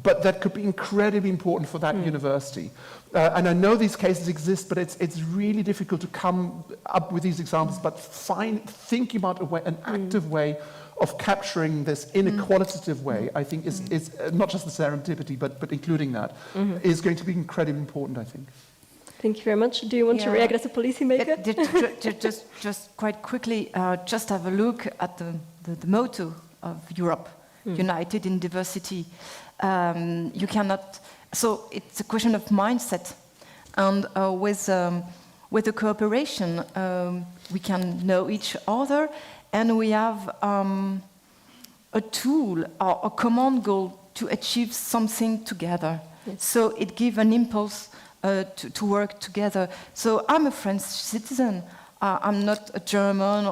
but that could be incredibly important for that university. And I know these cases exist, but it's really difficult to come up with these examples, but thinking about an active way of capturing this in a qualitative way, I think is not just the serendipity, but including that, is going to be incredibly important, I think. Thank you very much. Do you want to react as a policymaker? Just quite quickly, just have a look at the motto of Europe, United in Diversity. You cannot, so it's a question of mindset. And with the cooperation, we can know each other, and we have a tool or a common goal to achieve something together. Yes. So it gives an impulse to work together. So I'm a French citizen. I'm not a German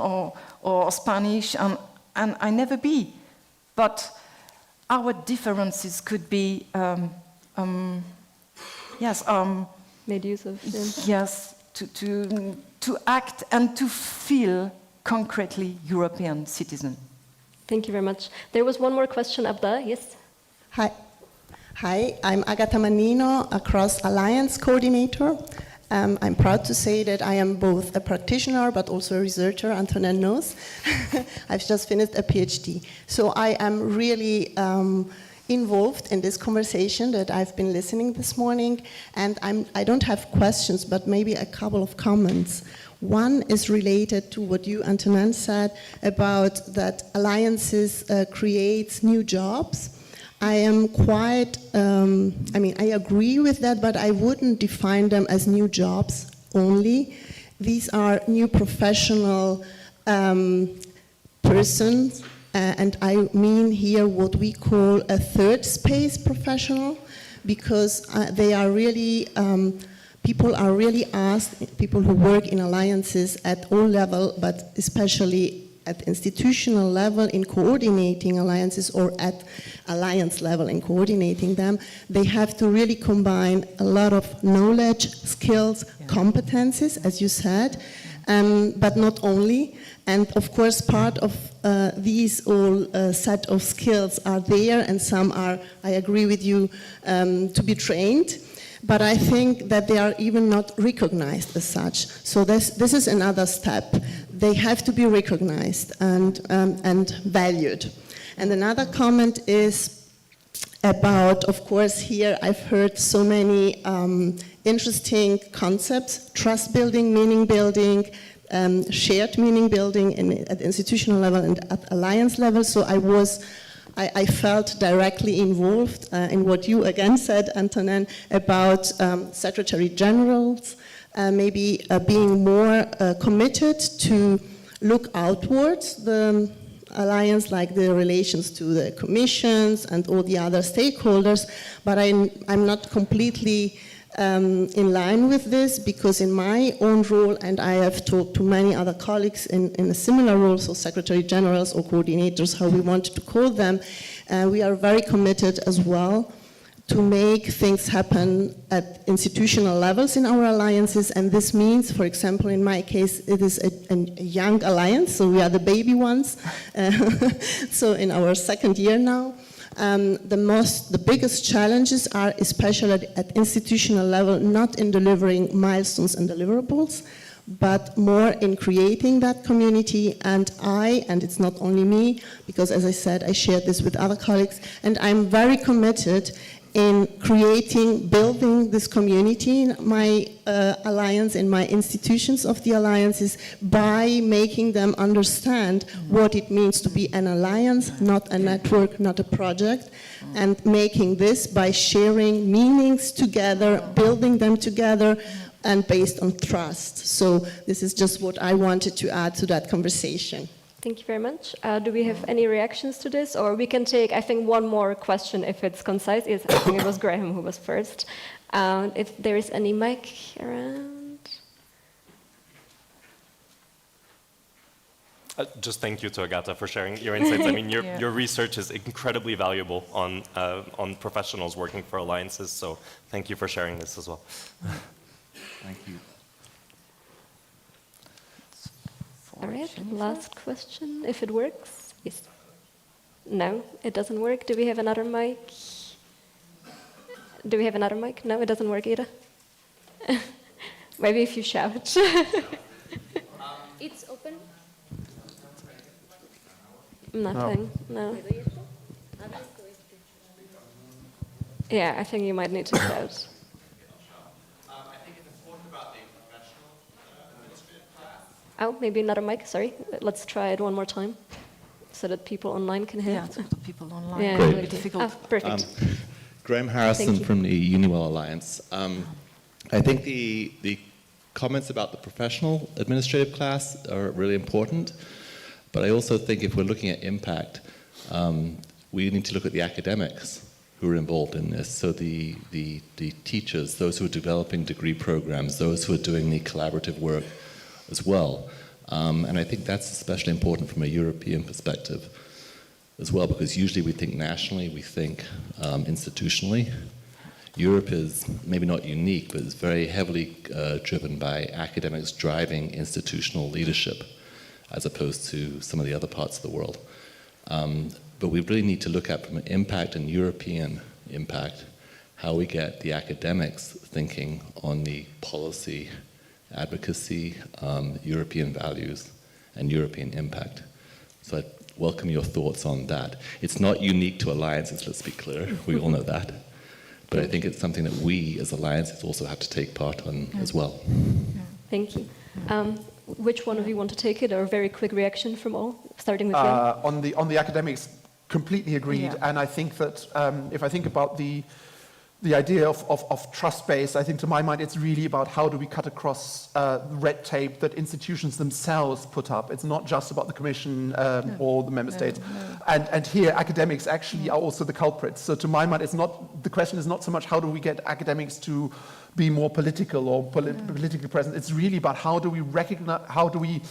or Spanish, and I never be. But our differences could be, made use of. Yes, to act and to feel concretely European citizen. Thank you very much. There was one more question up there, yes? Hi, I'm Agata Manino, a Cross Alliance coordinator. I'm proud to say that I am both a practitioner but also a researcher, Antonin knows. I've just finished a PhD. So I am really involved in this conversation that I've been listening this morning, and I don't have questions, but maybe a couple of comments. One is related to what you, Antonin, said about that alliances create new jobs. I am quite, I agree with that, but I wouldn't define them as new jobs only. These are new professional persons, and I mean here what we call a third space professional, because they are really, people are really asked, people who work in alliances at all levels, but especially at institutional level in coordinating alliances, or at alliance level in coordinating them, they have to really combine a lot of knowledge, skills, competencies, as you said, but not only. And of course, part of these all set of skills are there, and some are, I agree with you, to be trained. But I think that they are even not recognized as such. So this is another step. They have to be recognized and valued. And another comment is about, of course, here I've heard so many interesting concepts: trust building, meaning building, shared meaning building at institutional level and at alliance level. So I felt directly involved in what you again said, Antonin, about Secretary Generals maybe being more committed to look outwards, the alliance, like the relations to the commissions and all the other stakeholders, but I'm not completely in line with this, because in my own role, and I have talked to many other colleagues in a similar role, so Secretary Generals or coordinators, how we want to call them, we are very committed as well to make things happen at institutional levels in our alliances. And this means, for example, in my case, it is a young alliance, so we are the baby ones. So in our second year now. The biggest challenges are especially at institutional level, not in delivering milestones and deliverables, but more in creating that community. And it's not only me, because as I said, I shared this with other colleagues, and I'm very committed in building this community in my alliance, in my institutions of the alliances, by making them understand what it means to be an alliance, not a network, not a project, and making this by sharing meanings together, building them together, and based on trust. So this is just what I wanted to add to that conversation. Thank you very much. Do we have any reactions to this? Or we can take, I think, one more question if it's concise. I think it was Graham who was first. If there is any mic around. Just thank you to Agata for sharing your insights. I mean, your research is incredibly valuable on professionals working for alliances, so thank you for sharing this as well. Thank you. All right, last question, if it works. Yes. No, it doesn't work. Do we have another mic? Do we have another mic? No, it doesn't work either. Maybe if you shout. It's open. Nothing, no. Yeah, I think you might need to shout. Oh, maybe another mic, sorry. Let's try it one more time so that people online can hear. Yeah, so the people online. Yeah, Really great. difficult. Perfect. Graham Harrison from the Uniwell Alliance. I think the comments about the professional administrative class are really important, but I also think if we're looking at impact, we need to look at the academics who are involved in this. So the teachers, those who are developing degree programs, those who are doing the collaborative work as well. And I think that's especially important from a European perspective as well, because usually we think nationally, we think institutionally. Europe is maybe not unique, but it's very heavily driven by academics driving institutional leadership, as opposed to some of the other parts of the world. But we really need to look at, from an impact and European impact, how we get the academics thinking on the policy, advocacy, European values, and European impact. So I welcome your thoughts on that. It's not unique to alliances, let's be clear. We all know that. But I think it's something that we, as alliances, also have to take part on as well. Thank you. Which one of you want to take it, or a very quick reaction from all, starting with Jan? On the academics, completely agreed. Yeah. And I think that if I think about the idea of trust-based, I think to my mind it's really about how do we cut across red tape that institutions themselves put up. It's not just about the Commission or the Member States. And here academics actually are also the culprits. So to my mind, the question is not so much how do we get academics to be more political or politically present. It's really about how do we recognize, how do we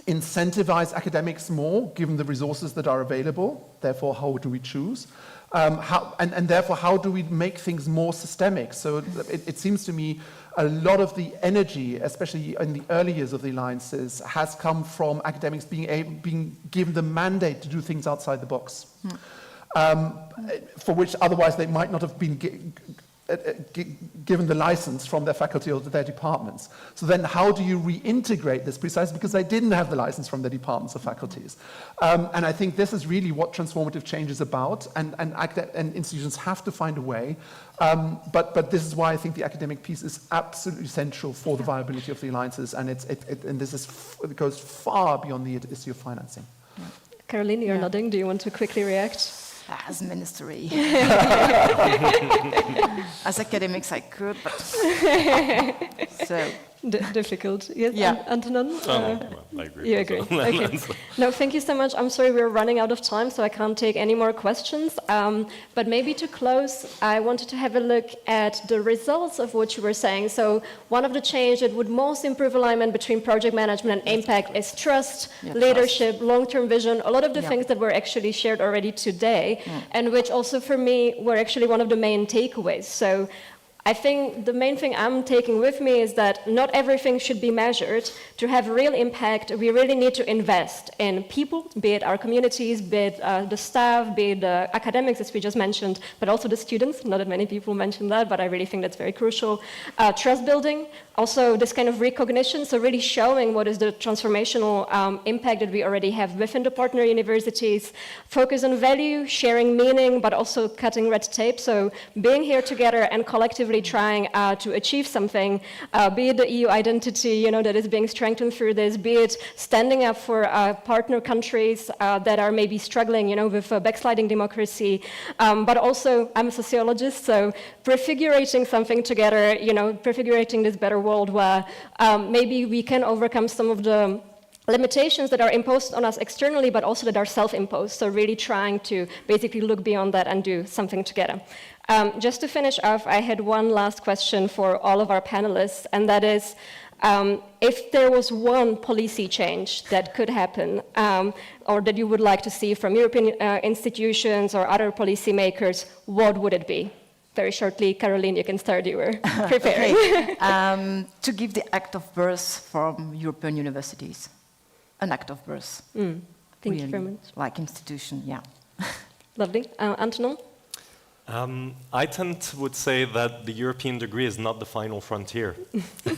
incentivize academics more given the resources that are available. Therefore, how do we choose? And therefore, how do we make things more systemic? So it seems to me a lot of the energy, especially in the early years of the alliances, has come from academics being given the mandate to do things outside the box, for which otherwise they might not have been given the license from their faculty or their departments. So then how do you reintegrate this precisely because they didn't have the license from their departments or faculties? And I think this is really what transformative change is about, and institutions have to find a way. But this is why I think the academic piece is absolutely essential for the viability of the alliances, and it goes far beyond the issue of financing. Caroline, you're nodding. Do you want to quickly react? As ministry. As academics I could, but so difficult. Yes, Yeah. Antonin? Well, I agree. You agree? Okay. No, thank you so much. I'm sorry we're running out of time, so I can't take any more questions. But maybe to close, I wanted to have a look at the results of what you were saying. So one of the changes that would most improve alignment between project management and impact is trust, leadership, long-term vision, a lot of the things that were actually shared already today, and which also for me were actually one of the main takeaways. So I think the main thing I'm taking with me is that not everything should be measured. To have real impact, we really need to invest in people, be it our communities, be it the staff, be it the academics, as we just mentioned, but also the students. Not that many people mention that, but I really think that's very crucial. Trust building, also this kind of recognition, so really showing what is the transformational impact that we already have within the partner universities. Focus on value, sharing meaning, but also cutting red tape. So being here together and collectively trying to achieve something, be it the EU identity, that is being strengthened through this, be it standing up for partner countries that are maybe struggling, with backsliding democracy. But also, I'm a sociologist, so prefigurating something together, prefigurating this better world where maybe we can overcome some of the limitations that are imposed on us externally, but also that are self-imposed. So really trying to basically look beyond that and do something together. Just to finish off, I had one last question for all of our panelists, and that is, if there was one policy change that could happen, or that you would like to see from European institutions or other policymakers, what would it be? Very shortly, Caroline, you can start. You were preparing. To give the act of birth from European universities. An act of birth. Thank you very much. Like institution, yeah. Lovely. Antonin? I would say that the European degree is not the final frontier.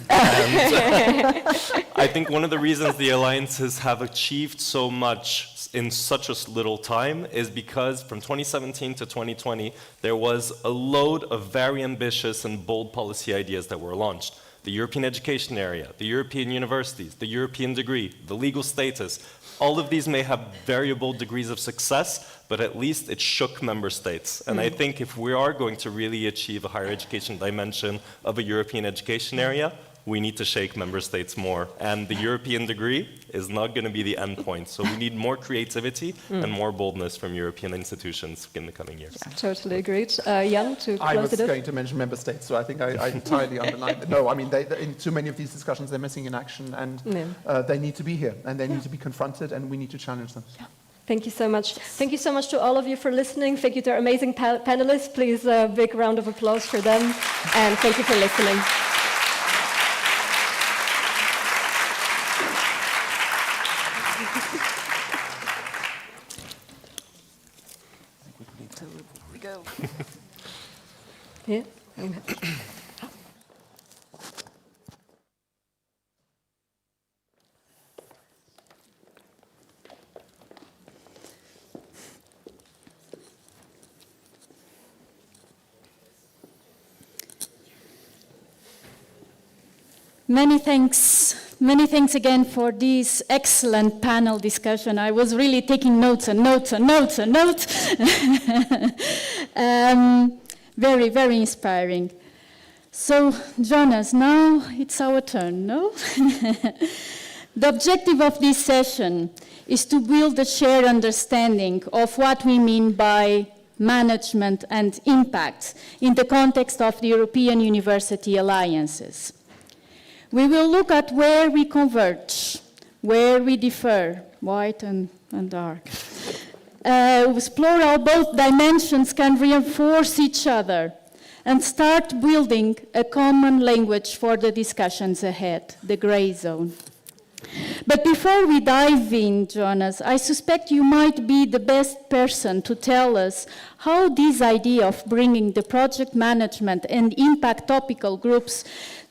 I think one of the reasons the alliances have achieved so much in such a little time is because from 2017 to 2020, there was a load of very ambitious and bold policy ideas that were launched. The European education area, the European universities, the European degree, the legal status. All of these may have variable degrees of success, but at least it shook member states. And I think if we are going to really achieve a higher education dimension of a European education area, we need to shake member states more. And the European degree is not going to be the end point. So we need more creativity and more boldness from European institutions in the coming years. Yeah, totally agreed. Jan, to close I was it off. going to mention member states, so I think I entirely underline that. No, I mean, in too many of these discussions, they're missing in action, and they need to be here, and they need to be confronted, and we need to challenge them. Yeah. Thank you so much. Thank you so much to all of you for listening. Thank you to our amazing panelists. Please, a big round of applause for them. And thank you for listening. We go. Yeah. Many thanks again for this excellent panel discussion. I was really taking notes and notes and notes and notes. Very, very inspiring. So, Jonas, now it's our turn, no? The objective of this session is to build a shared understanding of what we mean by management and impact in the context of the European University Alliances. We will look at where we converge, where we differ, white and dark. Explore how both dimensions can reinforce each other and start building a common language for the discussions ahead, the gray zone. But before we dive in, Jonas, I suspect you might be the best person to tell us how this idea of bringing the project management and impact topical groups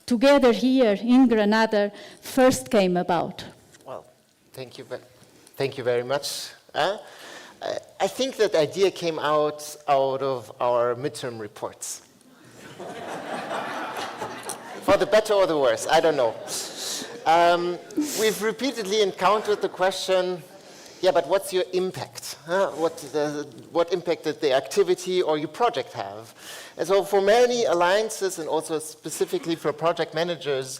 together here in Granada first came about. Well, thank you very much. I think that idea came out of our midterm reports. For the better or the worse, I don't know. We've repeatedly encountered the question, yeah, but what's your impact? What impact did the activity or your project have? And so for many alliances, and also specifically for project managers,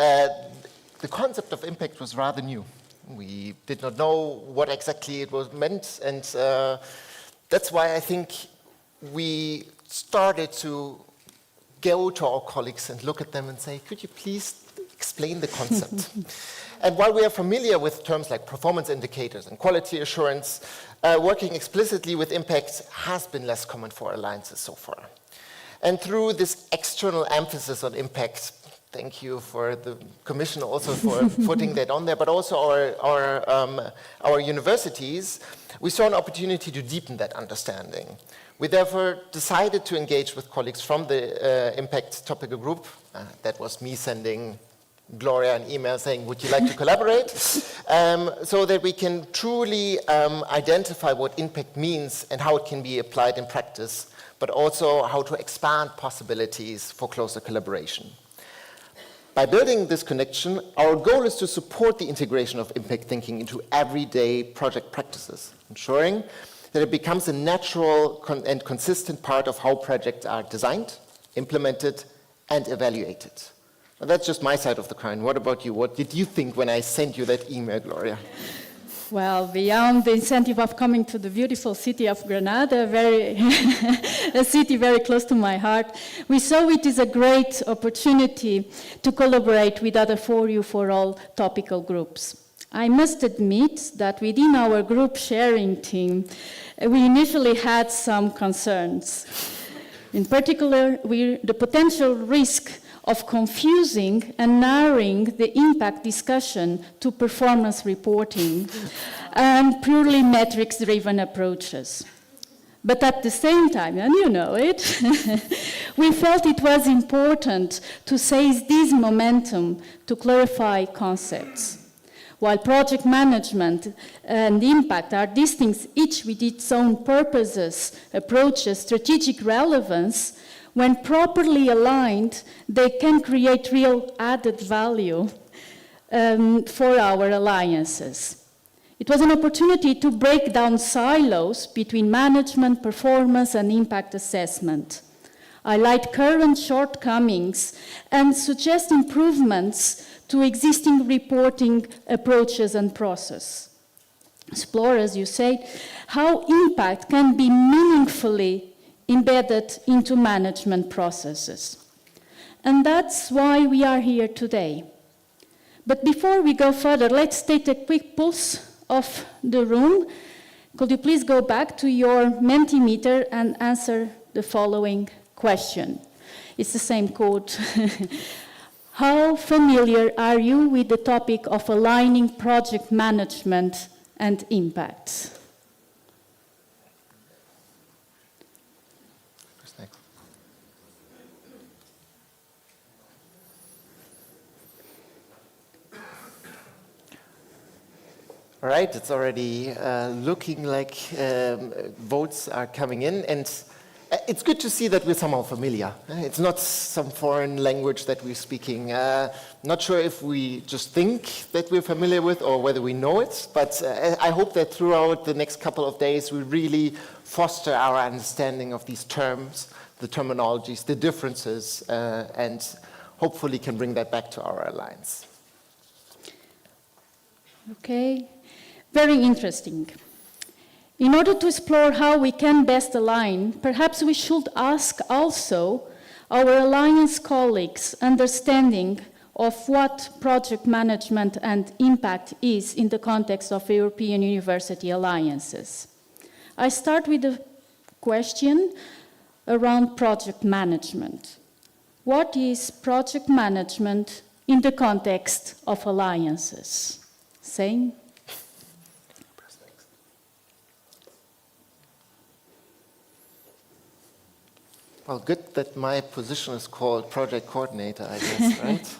the concept of impact was rather new. We did not know what exactly it was meant, and that's why I think we started to go to our colleagues and look at them and say, could you please explain the concept? And while we are familiar with terms like performance indicators and quality assurance, working explicitly with impact has been less common for alliances so far. And through this external emphasis on impact, thank you for the Commission also for putting that on there, but also our universities, we saw an opportunity to deepen that understanding. We therefore decided to engage with colleagues from the impact topical group. That was me sending Gloria an email saying, would you like to collaborate? So that we can truly identify what impact means and how it can be applied in practice, but also how to expand possibilities for closer collaboration. By building this connection, our goal is to support the integration of impact thinking into everyday project practices, ensuring that it becomes a natural and consistent part of how projects are designed, implemented, and evaluated. Well, that's just my side of the coin. What about you? What did you think when I sent you that email, Gloria? Well, beyond the incentive of coming to the beautiful city of Granada, a city very close to my heart, we saw it as a great opportunity to collaborate with other FOREU4ALL topical groups. I must admit that within our group sharing team, we initially had some concerns. In particular, the potential risk of confusing and narrowing the impact discussion to performance reporting and purely metrics-driven approaches. But at the same time, and you know it, we felt it was important to seize this momentum to clarify concepts. While project management and impact are distinct, each with its own purposes, approaches, strategic relevance, when properly aligned, they can create real added value for our alliances. It was an opportunity to break down silos between management, performance, and impact assessment, highlight current shortcomings, and suggest improvements to existing reporting approaches and process. Explore, as you say, how impact can be meaningfully embedded into management processes. And that's why we are here today. But before we go further, let's take a quick pulse of the room. Could you please go back to your Mentimeter and answer the following question? It's the same quote. How familiar are you with the topic of aligning project management and impact? All right, it's already looking like votes are coming in, and it's good to see that we're somehow familiar. It's not some foreign language that we're speaking. Not sure if we just think that we're familiar with or whether we know it, but I hope that throughout the next couple of days we really foster our understanding of these terms, the terminologies, the differences, and hopefully can bring that back to our alliance. Okay. Very interesting. In order to explore how we can best align, perhaps we should ask also our alliance colleagues' understanding of what project management and impact is in the context of European university alliances. I start with a question around project management. What is project management in the context of alliances? Same? Well, good that my position is called project coordinator, I guess, right?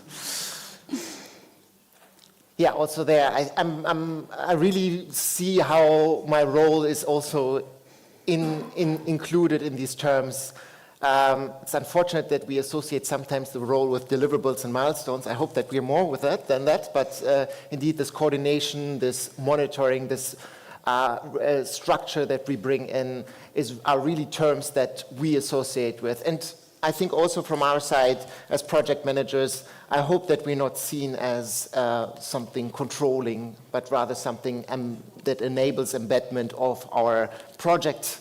Yeah, also there, I really see how my role is also included in these terms. It's unfortunate that we associate sometimes the role with deliverables and milestones. I hope that we're more with that than that, but indeed this coordination, this monitoring, this structure that we bring in are really terms that we associate with. And I think also from our side as project managers, I hope that we're not seen as something controlling, but rather something that enables embedment of our project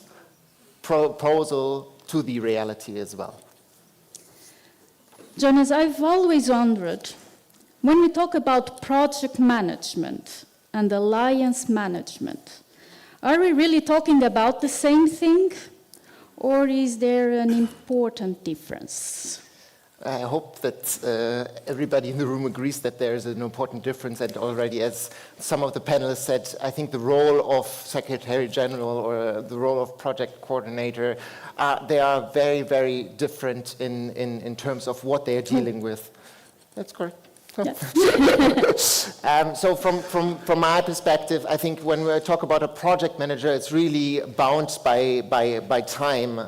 proposal to the reality as well. Jonas, I've always wondered, when we talk about project management and alliance management, are we really talking about the same thing? Or is there an important difference? I hope that everybody in the room agrees that there is an important difference, and already, as some of the panelists said, I think the role of Secretary General or the role of project coordinator, they are very, very different in terms of what they are dealing with. That's correct. Yeah. So from my perspective, I think when we talk about a project manager, it's really bound by time.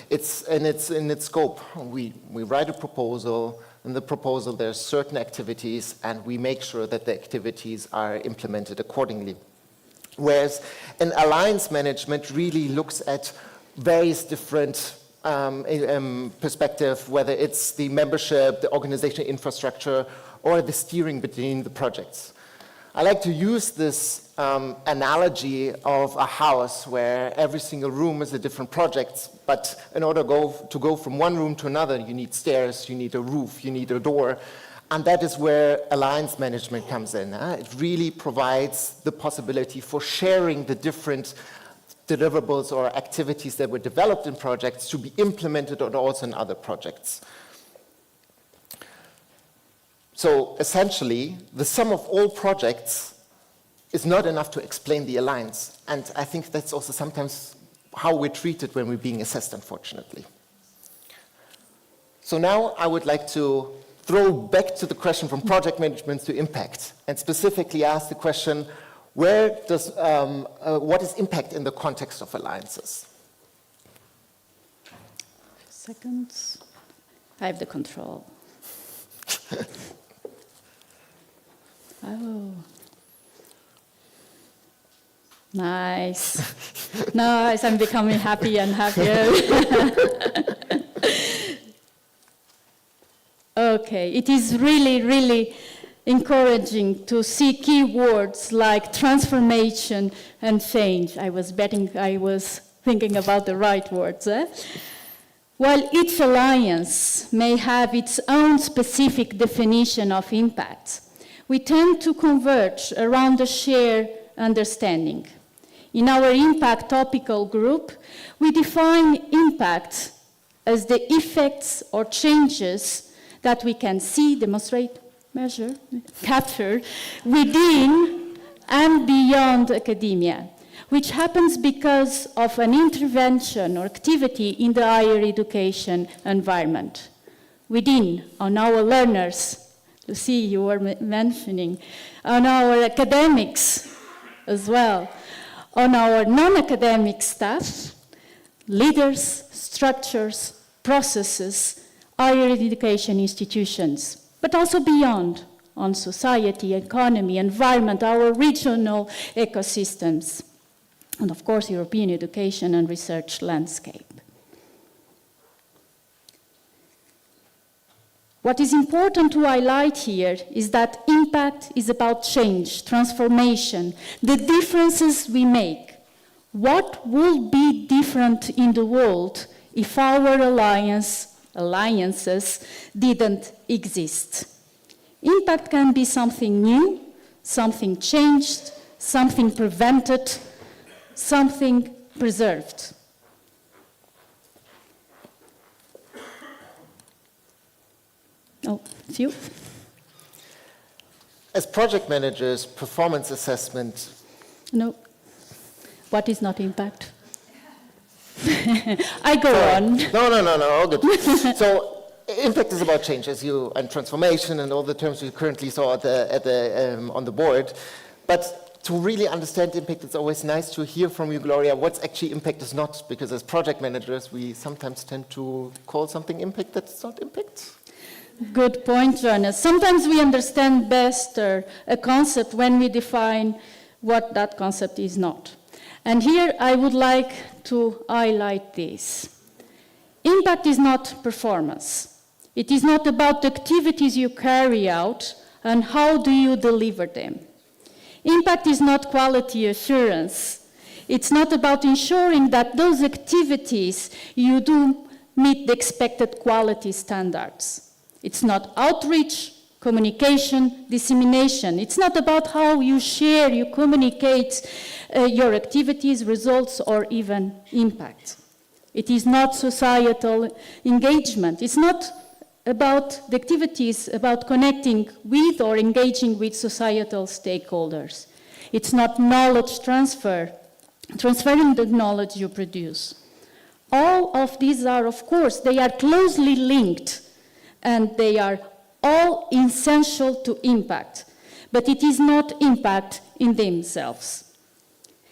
It's in its scope. We write a proposal. In the proposal, there's certain activities, and we make sure that the activities are implemented accordingly. Whereas an alliance management really looks at various different perspectives, whether it's the membership, the organizational infrastructure, or the steering between the projects. I like to use this analogy of a house where every single room is a different project, but in order to go from one room to another, you need stairs, you need a roof, you need a door, and that is where alliance management comes in. It really provides the possibility for sharing the different deliverables or activities that were developed in projects to be implemented or also in other projects. So essentially, the sum of all projects is not enough to explain the alliance. And I think that's also sometimes how we're treated when we're being assessed, unfortunately. So now I would like to throw back to the question from project management to impact, and specifically ask the question, what is impact in the context of alliances? Seconds. I have the control. Oh. Nice. Nice, I'm becoming happy and happier. Okay, it is really, really encouraging to see keywords like transformation and change. I was thinking about the right words. While each alliance may have its own specific definition of impact, we tend to converge around a shared understanding. In our impact topical group, we define impact as the effects or changes that we can see, demonstrate, measure, capture within and beyond academia, which happens because of an intervention or activity in the higher education environment. Within, on our learners, Lucy, you were mentioning, on our academics as well, on our non-academic staff, leaders, structures, processes, higher education institutions, but also beyond, on society, economy, environment, our regional ecosystems, and of course, European education and research landscape. What is important to highlight here is that impact is about change, transformation, the differences we make. What will be different in the world if our alliances didn't exist? Impact can be something new, something changed, something prevented, something preserved. Oh, it's you. As project managers, performance assessment. No. What is not impact? I go on. No, all good. So impact is about change, and transformation, and all the terms we currently saw on the board. But to really understand impact, it's always nice to hear from you, Gloria, what's actually impact is not, because as project managers, we sometimes tend to call something impact that's not impact. Good point, Jonas. Sometimes we understand best a concept when we define what that concept is not. And here I would like to highlight this. Impact is not performance. It is not about the activities you carry out and how do you deliver them. Impact is not quality assurance. It's not about ensuring that those activities you do meet the expected quality standards. It's not outreach, communication, dissemination. It's not about how you share, you communicate your activities, results, or even impact. It is not societal engagement. It's not about the activities, about connecting with or engaging with societal stakeholders. It's not knowledge transfer, transferring the knowledge you produce. All of these are, of course, they are closely linked, and they are all essential to impact, but it is not impact in themselves.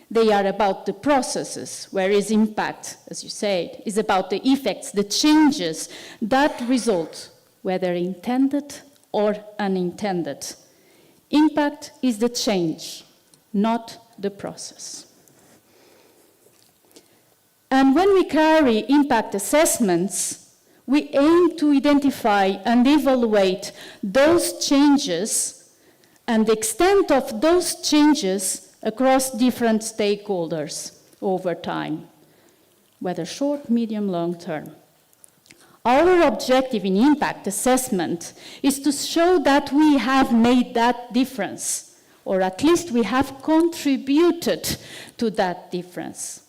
They are about the processes, whereas impact, as you said, is about the effects, the changes that result, whether intended or unintended. Impact is the change, not the process. And when we carry impact assessments, we aim to identify and evaluate those changes and the extent of those changes across different stakeholders over time, whether short, medium, long term. Our objective in impact assessment is to show that we have made that difference, or at least we have contributed to that difference.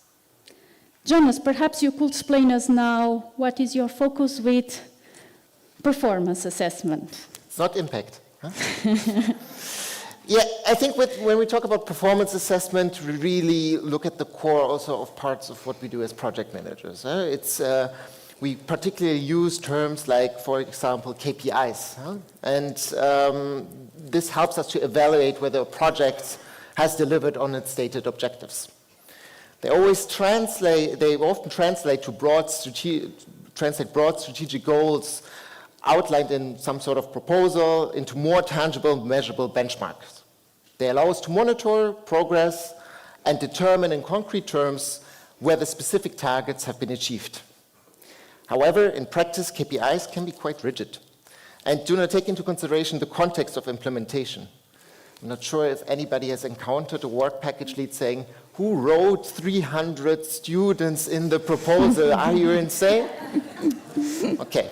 Jonas, perhaps you could explain us now what is your focus with performance assessment? It's not impact. Huh? Yeah, I think when we talk about performance assessment, we really look at the core also of parts of what we do as project managers. We particularly use terms like, for example, KPIs. And this helps us to evaluate whether a project has delivered on its stated objectives. They often translate broad strategic goals outlined in some sort of proposal into more tangible, measurable benchmarks. They allow us to monitor progress and determine in concrete terms whether specific targets have been achieved. However, in practice, KPIs can be quite rigid and do not take into consideration the context of implementation. I'm not sure if anybody has encountered a work package lead saying, "Who wrote 300 students in the proposal? Are you insane?" Okay,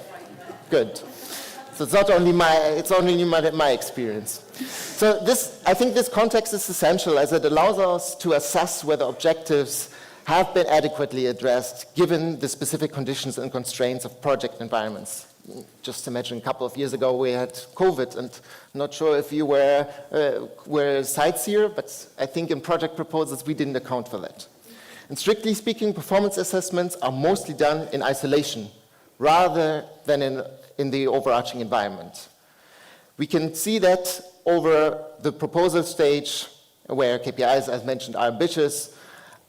good. So it's only my experience. So I think this context is essential as it allows us to assess whether objectives have been adequately addressed given the specific conditions and constraints of project environments. Just imagine a couple of years ago we had COVID, and I'm not sure if you were a sightseer, but I think in project proposals we didn't account for that. And strictly speaking, performance assessments are mostly done in isolation rather than in the overarching environment. We can see that over the proposal stage where KPIs, as mentioned, are ambitious,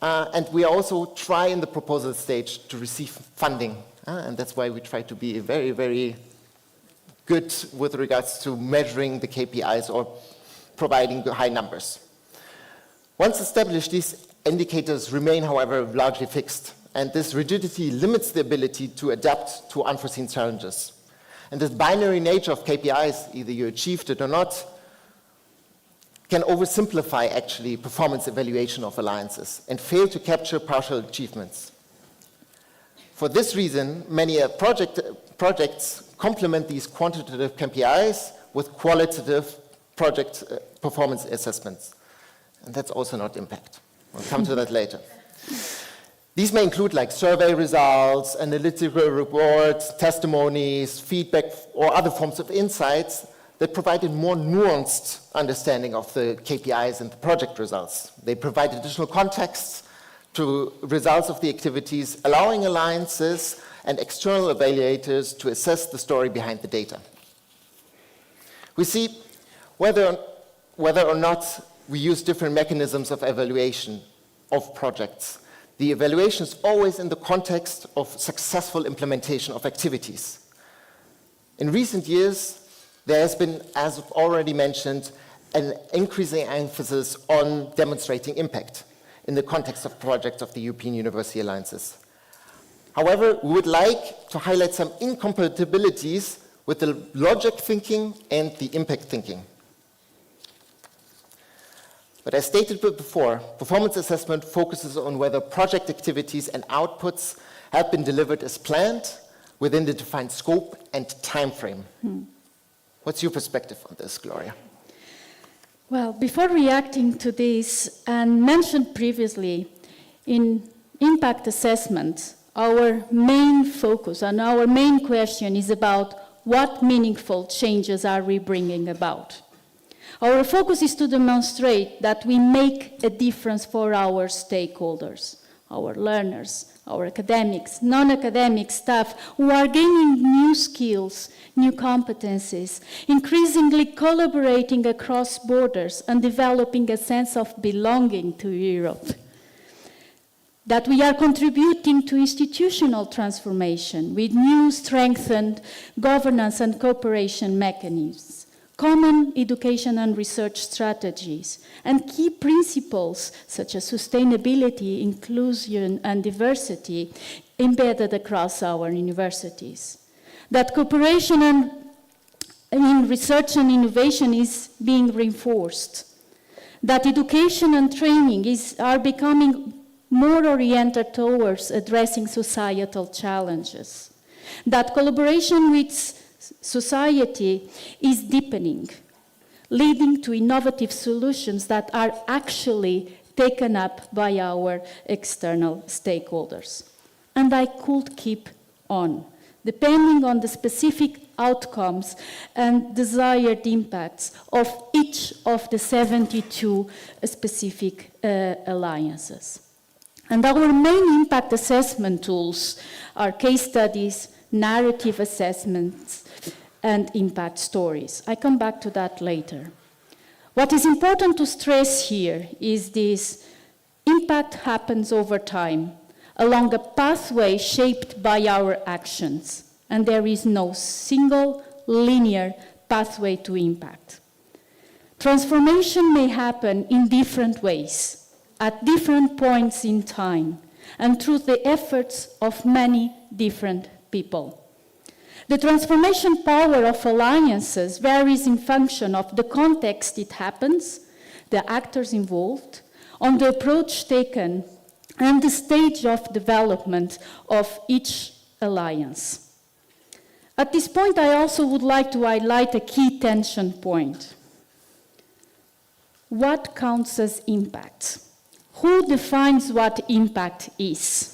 and we also try in the proposal stage to receive funding. And that's why we try to be very, very good with regards to measuring the KPIs or providing high numbers. Once established, these indicators remain, however, largely fixed. And this rigidity limits the ability to adapt to unforeseen challenges. And this binary nature of KPIs, either you achieved it or not, can oversimplify, actually, performance evaluation of alliances and fail to capture partial achievements. For this reason, many projects complement these quantitative KPIs with qualitative project performance assessments. And that's also not impact. We'll come to that later. These may include like survey results, analytical reports, testimonies, feedback, or other forms of insights that provide a more nuanced understanding of the KPIs and the project results. They provide additional context to results of the activities, allowing alliances and external evaluators to assess the story behind the data. We see whether or not we use different mechanisms of evaluation of projects. The evaluation is always in the context of successful implementation of activities. In recent years, there has been, as already mentioned, an increasing emphasis on demonstrating impact in the context of projects of the European University Alliances. However, we would like to highlight some incompatibilities with the logic thinking and the impact thinking. But as stated before, performance assessment focuses on whether project activities and outputs have been delivered as planned within the defined scope and time frame. What's your perspective on this, Gloria? Well, before reacting to this, and mentioned previously, in impact assessment, our main focus and our main question is about what meaningful changes are we bringing about. Our focus is to demonstrate that we make a difference for our stakeholders, our learners, our academics, non-academic staff who are gaining new skills, new competencies, increasingly collaborating across borders and developing a sense of belonging to Europe. That we are contributing to institutional transformation with new strengthened governance and cooperation mechanisms, common education and research strategies, and key principles such as sustainability, inclusion, and diversity embedded across our universities. That cooperation in research and innovation is being reinforced. That education and training are becoming more oriented towards addressing societal challenges. That collaboration with society is deepening, leading to innovative solutions that are actually taken up by our external stakeholders. And I could keep on, depending on the specific outcomes and desired impacts of each of the 72 specific alliances. And our main impact assessment tools are case studies, narrative assessments, and impact stories. I come back to that later. What is important to stress here is this: impact happens over time, along a pathway shaped by our actions, and there is no single linear pathway to impact. Transformation may happen in different ways, at different points in time, and through the efforts of many different people. The transformation power of alliances varies in function of the context it happens, the actors involved, on the approach taken, and the stage of development of each alliance. At this point, I also would like to highlight a key tension point. What counts as impact? Who defines what impact is?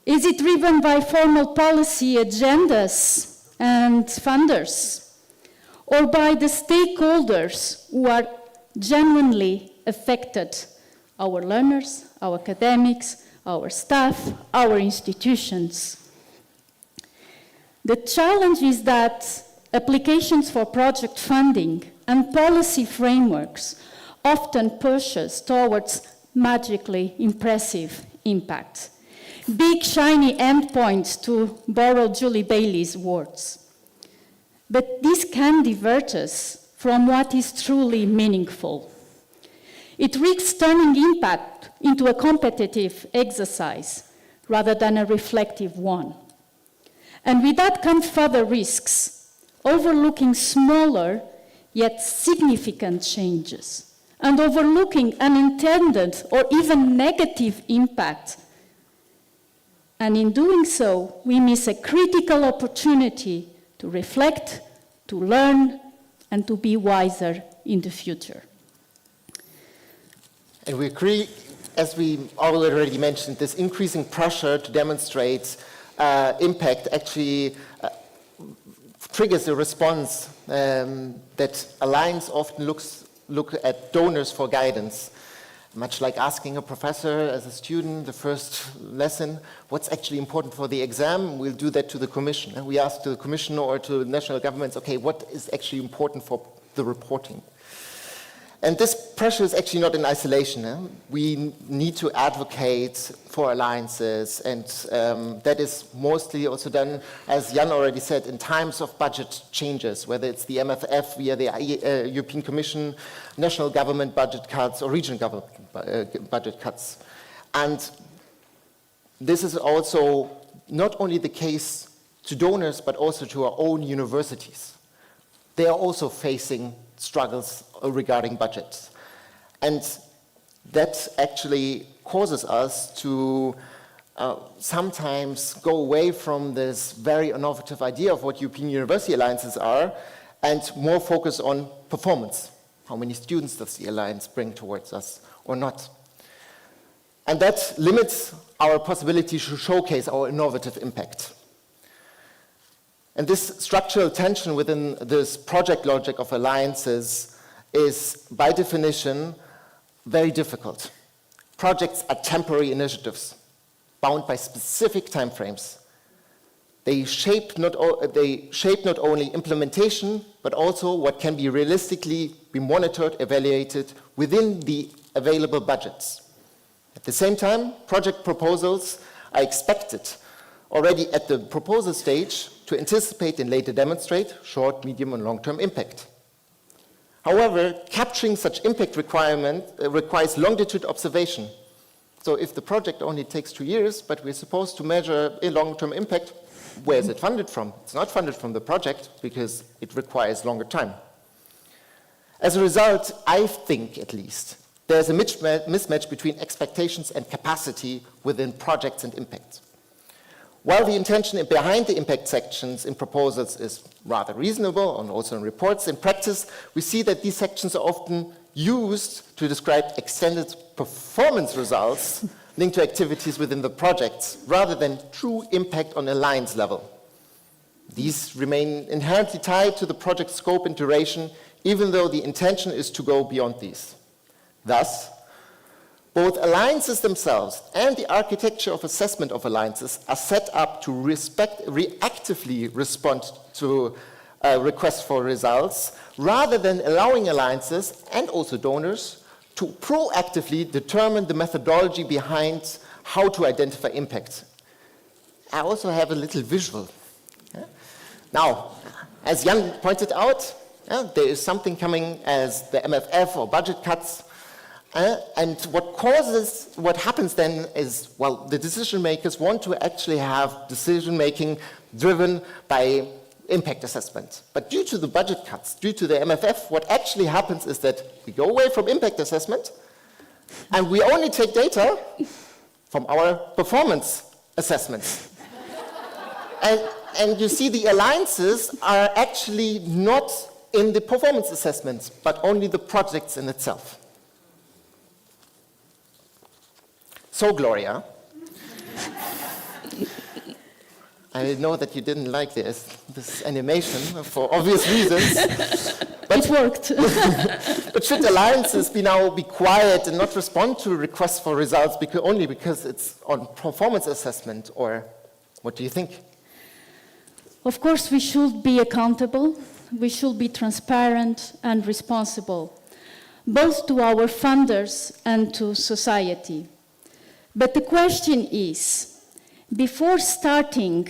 Is it driven by formal policy agendas and funders, or by the stakeholders who are genuinely affected, our learners, our academics, our staff, our institutions? The challenge is that applications for project funding and policy frameworks often push us towards magically impressive impact. Big, shiny endpoints, to borrow Julie Bailey's words. But this can divert us from what is truly meaningful. It risks turning impact into a competitive exercise rather than a reflective one. And with that come further risks, overlooking smaller yet significant changes, and overlooking unintended or even negative impact. And in doing so, we miss a critical opportunity to reflect, to learn, and to be wiser in the future. And we agree, as we already mentioned, this increasing pressure to demonstrate impact actually triggers a response that Alliance often look at donors for guidance. Much like asking a professor as a student the first lesson, what's actually important for the exam? We'll do that to the commission. And we ask to the commission or to national governments, okay, what is actually important for the reporting? And this pressure is actually not in isolation. We need to advocate for alliances, and that is mostly also done, as Jan already said, in times of budget changes, whether it's the MFF via the European Commission, national government budget cuts, or regional government budget cuts. And this is also not only the case to donors, but also to our own universities. They are also facing struggles regarding budgets. And that actually causes us to sometimes go away from this very innovative idea of what European University Alliances are and more focus on performance. How many students does the alliance bring towards us or not? And that limits our possibility to showcase our innovative impact. And this structural tension within this project logic of alliances is, by definition, very difficult. Projects are temporary initiatives, bound by specific timeframes. They shape not only implementation, but also what can be realistically be monitored, evaluated within the available budgets. At the same time, project proposals are expected already at the proposal stage to anticipate and later demonstrate short, medium, and long-term impact. However, capturing such impact requires longitude observation. So if the project only takes 2 years, but we're supposed to measure a long-term impact, where is it funded from? It's not funded from the project because it requires longer time. As a result, I think, at least, there's a mismatch between expectations and capacity within projects and impact. While the intention behind the impact sections in proposals is rather reasonable, and also in reports, in practice, we see that these sections are often used to describe extended performance results linked to activities within the projects, rather than true impact on alliance level. These remain inherently tied to the project scope and duration, even though the intention is to go beyond these. Thus, both alliances themselves and the architecture of assessment of alliances are set up to reactively respond to requests for results, rather than allowing alliances and also donors to proactively determine the methodology behind how to identify impact. I also have a little visual. Now, as Jan pointed out, there is something coming as the MFF or budget cuts. And what happens then is, well, the decision makers want to actually have decision making driven by impact assessment. But due to the budget cuts, due to the MFF, what actually happens is that we go away from impact assessment and we only take data from our performance assessments. and you see the alliances are actually not in the performance assessments, but only the projects in itself. So, Gloria, I know that you didn't like this animation for obvious reasons. But it worked. But should alliances now be quiet and not respond to requests for results only because it's on performance assessment, or what do you think? Of course, we should be accountable. We should be transparent and responsible, both to our funders and to society. But the question is, before starting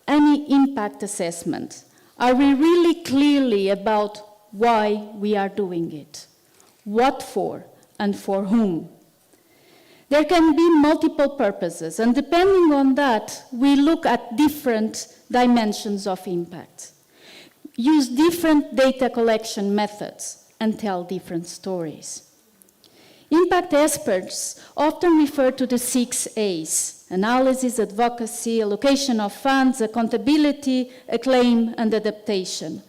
any impact assessment, are we really clearly about why we are doing it? What for and for whom? There can be multiple purposes, and depending on that, we look at different dimensions of impact, use different data collection methods, and tell different stories. Impact experts often refer to the 6 A's: analysis, advocacy, allocation of funds, accountability, acclaim, and adaptation.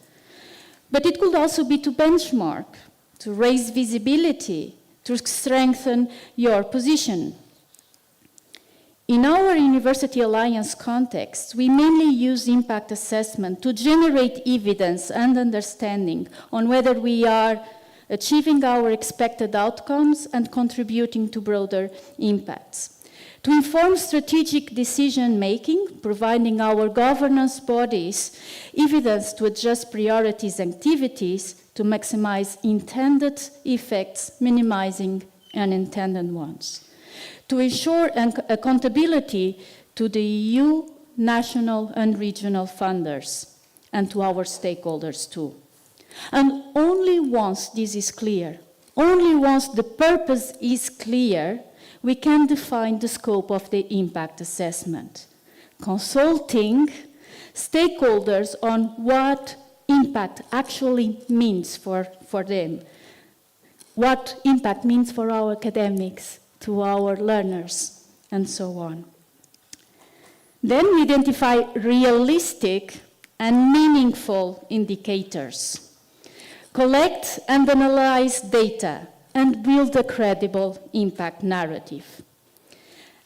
But it could also be to benchmark, to raise visibility, to strengthen your position. In our University Alliance context, we mainly use impact assessment to generate evidence and understanding on whether we are achieving our expected outcomes and contributing to broader impacts. To inform strategic decision-making, providing our governance bodies evidence to adjust priorities and activities to maximize intended effects, minimizing unintended ones. To ensure accountability to the EU, national and regional funders, and to our stakeholders too. And only once this is clear, only once the purpose is clear, we can define the scope of the impact assessment, consulting stakeholders on what impact actually means for them, what impact means for our academics, to our learners, and so on. Then we identify realistic and meaningful indicators, collect and analyze data, and build a credible impact narrative.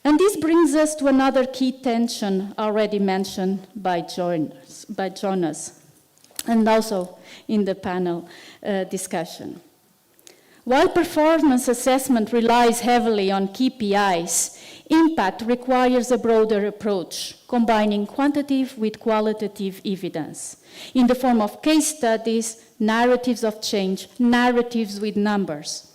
And this brings us to another key tension already mentioned by Jonas, and also in the panel discussion. While performance assessment relies heavily on KPIs, impact requires a broader approach, combining quantitative with qualitative evidence, in the form of case studies, narratives of change, narratives with numbers.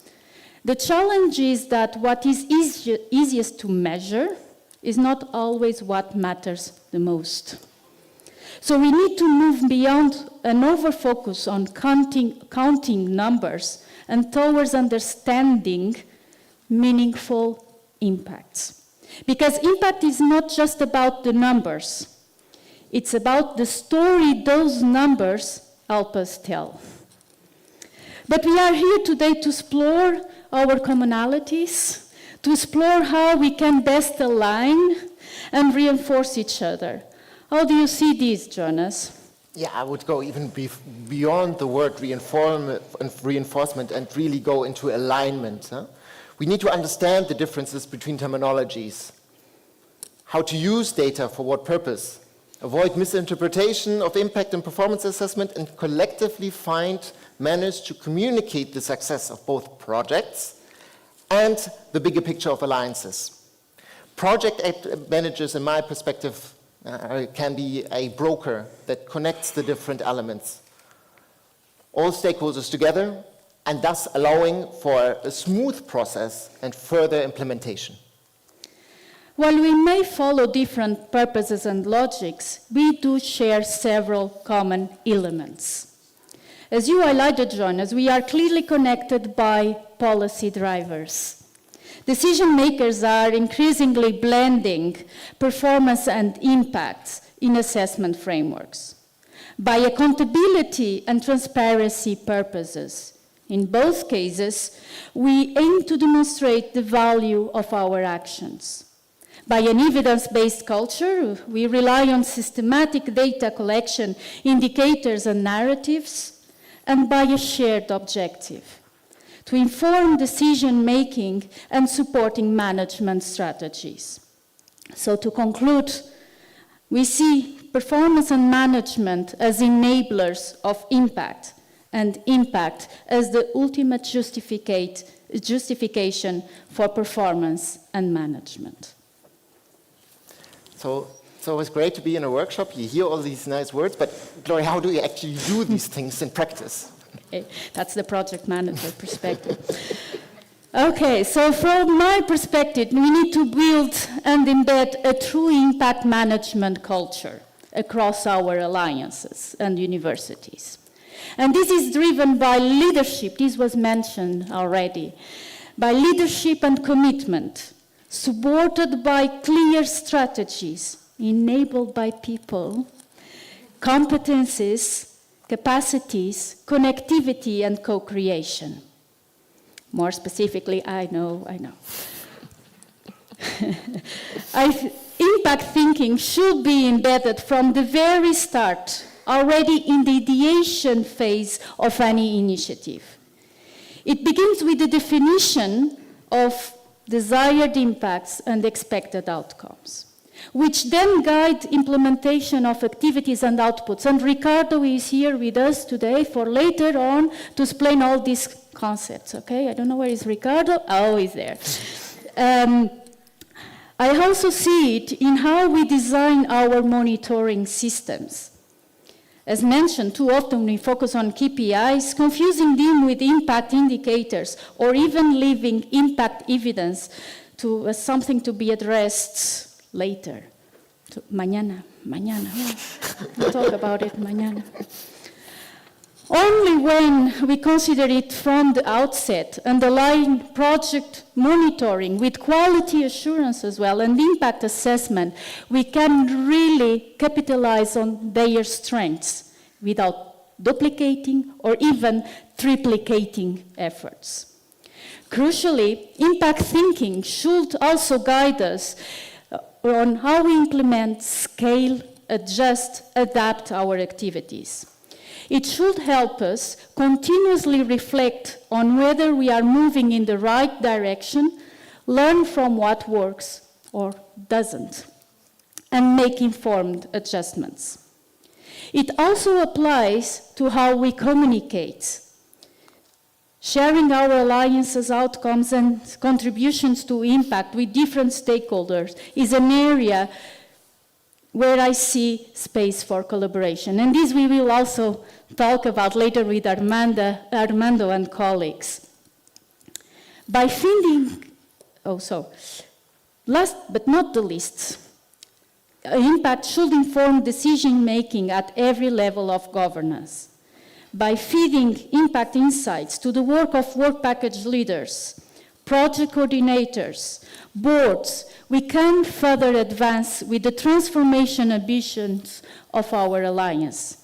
The challenge is that what is easiest to measure is not always what matters the most. So we need to move beyond an over-focus on counting numbers and towards understanding meaningful impacts. Because impact is not just about the numbers. It's about the story those numbers help us tell. But we are here today to explore our commonalities, to explore how we can best align and reinforce each other. How do you see this, Jonas? Yeah, I would go even beyond the word reinforcement and really go into alignment. Huh? We need to understand the differences between terminologies, how to use data for what purpose, avoid misinterpretation of impact and performance assessment, and collectively find manners to communicate the success of both projects and the bigger picture of alliances. Project managers, in my perspective, can be a broker that connects the different elements, all stakeholders together, and thus allowing for a smooth process and further implementation. While we may follow different purposes and logics, we do share several common elements. As you highlighted, Jonas, we are clearly connected by policy drivers. Decision makers are increasingly blending performance and impacts in assessment frameworks. By accountability and transparency purposes, in both cases, we aim to demonstrate the value of our actions. By an evidence-based culture, we rely on systematic data collection, indicators and narratives, and by a shared objective, to inform decision-making and supporting management strategies. So to conclude, we see performance and management as enablers of impact, and impact as the ultimate justification for performance and management. So it's always great to be in a workshop. You hear all these nice words, but Gloria, how do you actually do these things in practice? Okay, that's the project manager perspective. Okay, so from my perspective, we need to build and embed a true impact management culture across our alliances and universities. And this is driven by leadership, this was mentioned already, by leadership and commitment, supported by clear strategies, enabled by people, competencies, capacities, connectivity, and co-creation. More specifically, I know. Impact thinking should be embedded from the very start, already in the ideation phase of any initiative. It begins with the definition of desired impacts and expected outcomes, which then guide implementation of activities and outputs. And Ricardo is here with us today for later on to explain all these concepts, okay? I don't know where is Ricardo. Oh, he's there. I also see it in how we design our monitoring systems. As mentioned, too often we focus on KPIs, confusing them with impact indicators, or even leaving impact evidence to something to be addressed later. Mañana. We'll talk about it mañana. Only when we consider it from the outset and align project monitoring with quality assurance as well and impact assessment, we can really capitalize on their strengths without duplicating or even triplicating efforts. Crucially, impact thinking should also guide us on how we implement, scale, adjust, adapt our activities. It should help us continuously reflect on whether we are moving in the right direction, learn from what works or doesn't, and make informed adjustments. It also applies to how we communicate. Sharing our alliances, outcomes, and contributions to impact with different stakeholders is an area where I see space for collaboration. And this we will also talk about later with Armando and colleagues. By feeding, last but not the least, impact should inform decision-making at every level of governance. By feeding impact insights to the work of work package leaders, project coordinators, boards, we can further advance with the transformation ambitions of our alliance.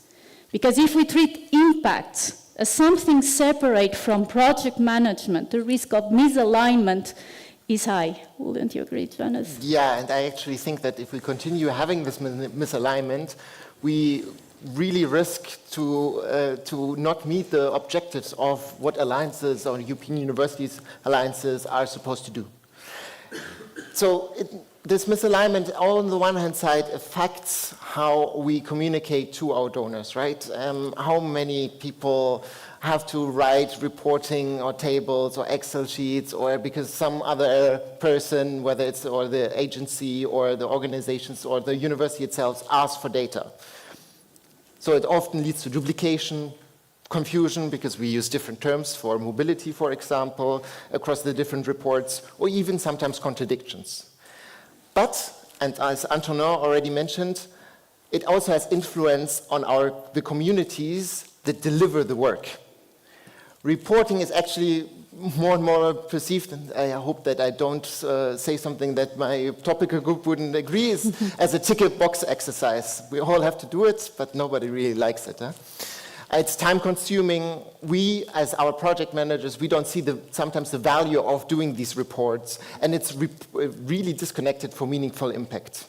Because if we treat impact as something separate from project management, the risk of misalignment is high. Wouldn't you agree, Jonas? Yeah, and I actually think that if we continue having this misalignment, we really risk to not meet the objectives of what alliances or European universities alliances are supposed to do. So this misalignment, on the one hand side, affects how we communicate to our donors, right? How many people have to write reporting or tables or Excel sheets, or because some other person, whether it's or the agency or the organizations or the university itself, asks for data. So it often leads to duplication, confusion, because we use different terms for mobility, for example, across the different reports, or even sometimes contradictions. But, and as Antonin already mentioned, it also has influence on the communities that deliver the work. Reporting is actually more and more perceived, and I hope that I don't say something that my topical group wouldn't agree, is as a ticket box exercise. We all have to do it, but nobody really likes it. Huh? It's time consuming. We, as our project managers, we don't see sometimes the value of doing these reports, and it's really disconnected from meaningful impact.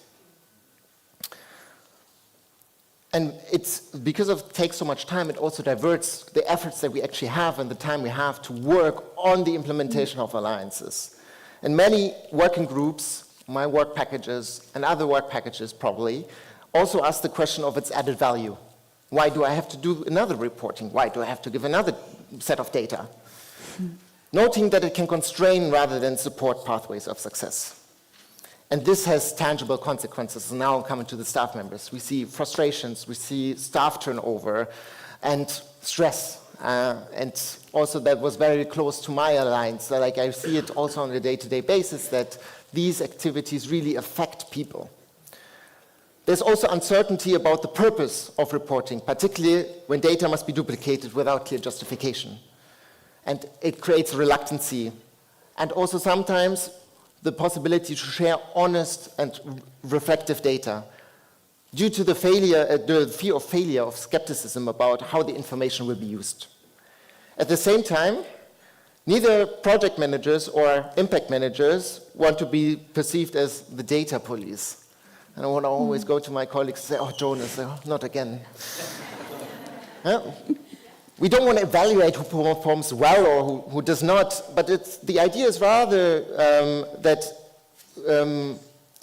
And it's because it takes so much time, it also diverts the efforts that we actually have and the time we have to work on the implementation of alliances. And many working groups, my work packages and other work packages probably, also ask the question of its added value. Why do I have to do another reporting? Why do I have to give another set of data? Noting that it can constrain rather than support pathways of success. And this has tangible consequences. And now I'm coming to the staff members. We see frustrations, we see staff turnover, and stress. And also that was very close to my alliance. So like I see it also on a day-to-day basis that these activities really affect people. There's also uncertainty about the purpose of reporting, particularly when data must be duplicated without clear justification. And it creates reluctancy. And also sometimes the possibility to share honest and reflective data due to the fear of failure, of skepticism about how the information will be used. At the same time, neither project managers or impact managers want to be perceived as the data police. And I want to always go to my colleagues and say, oh, Jonas, not again. We don't want to evaluate who performs well or who does not, but the idea is rather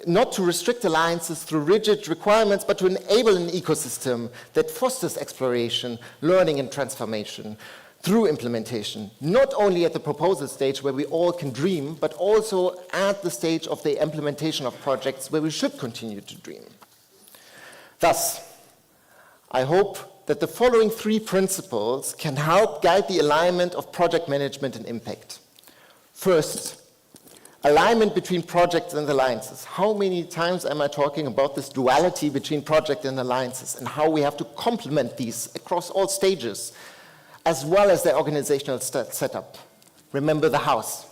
not to restrict alliances through rigid requirements, but to enable an ecosystem that fosters exploration, learning, and transformation through implementation, not only at the proposal stage where we all can dream, but also at the stage of the implementation of projects where we should continue to dream. Thus, I hope that the following 3 principles can help guide the alignment of project management and impact. First, alignment between projects and alliances. How many times am I talking about this duality between project and alliances and how we have to complement these across all stages? as well as their organizational setup. Remember the house.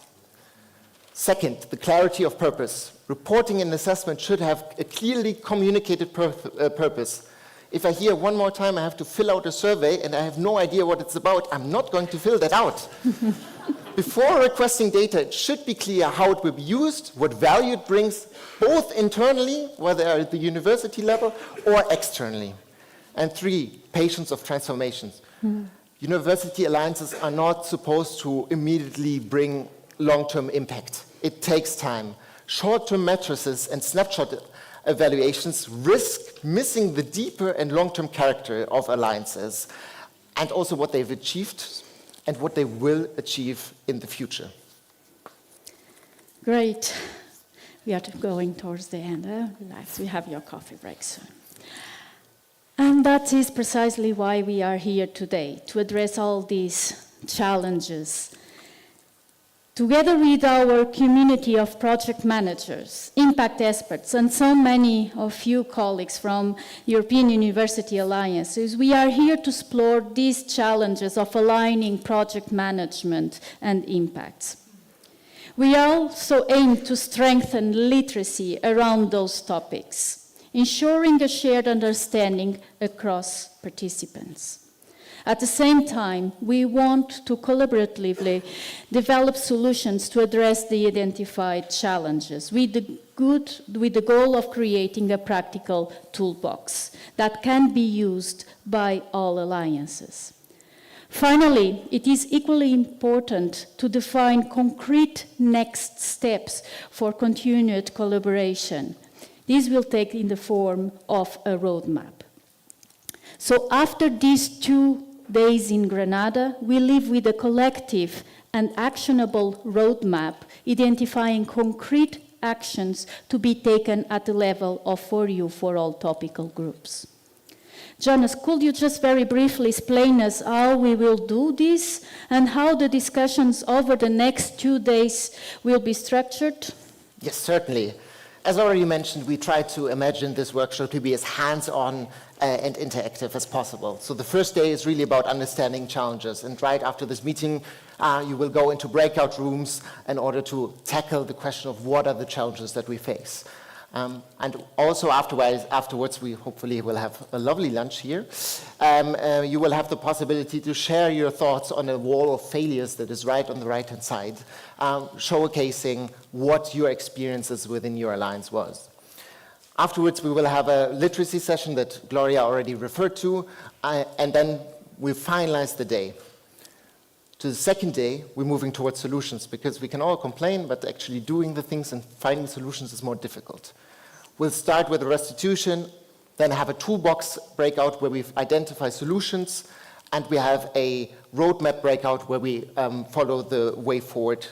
Second, the clarity of purpose. Reporting and assessment should have a clearly communicated purpose. If I hear one more time I have to fill out a survey and I have no idea what it's about, I'm not going to fill that out. Before requesting data, it should be clear how it will be used, what value it brings, both internally, whether at the university level, or externally. And three, patience of transformations. University alliances are not supposed to immediately bring long-term impact. It takes time. Short-term matrices and snapshot evaluations risk missing the deeper and long-term character of alliances, and also what they've achieved and what they will achieve in the future. Great. We are going towards the end. Relax, we have your coffee break soon. And that is precisely why we are here today, to address all these challenges. Together with our community of project managers, impact experts, and so many of you colleagues from European University Alliances, we are here to explore these challenges of aligning project management and impacts. We also aim to strengthen literacy around those topics, ensuring a shared understanding across participants. At the same time, we want to collaboratively develop solutions to address the identified challenges with the goal of creating a practical toolbox that can be used by all alliances. Finally, it is equally important to define concrete next steps for continued collaboration. This will take in the form of a roadmap. So after these 2 days in Granada, we live with a collective and actionable roadmap identifying concrete actions to be taken at the level of FOREU4ALL topical groups. Jonas, could you just very briefly explain us how we will do this and how the discussions over the next 2 days will be structured? Yes, certainly. As already mentioned, we try to imagine this workshop to be as hands-on and interactive as possible. So the first day is really about understanding challenges, and right after this meeting, you will go into breakout rooms in order to tackle the question of what are the challenges that we face. And also afterwards, we hopefully will have a lovely lunch here. You will have the possibility to share your thoughts on a wall of failures that is right on the right-hand side, showcasing what your experiences within your alliance was. Afterwards, we will have a literacy session that Gloria already referred to, and then we finalize the day. To the second day, we're moving towards solutions, because we can all complain, but actually doing the things and finding solutions is more difficult. We'll start with a restitution, then have a toolbox breakout where we identify solutions, and we have a roadmap breakout where we follow the way forward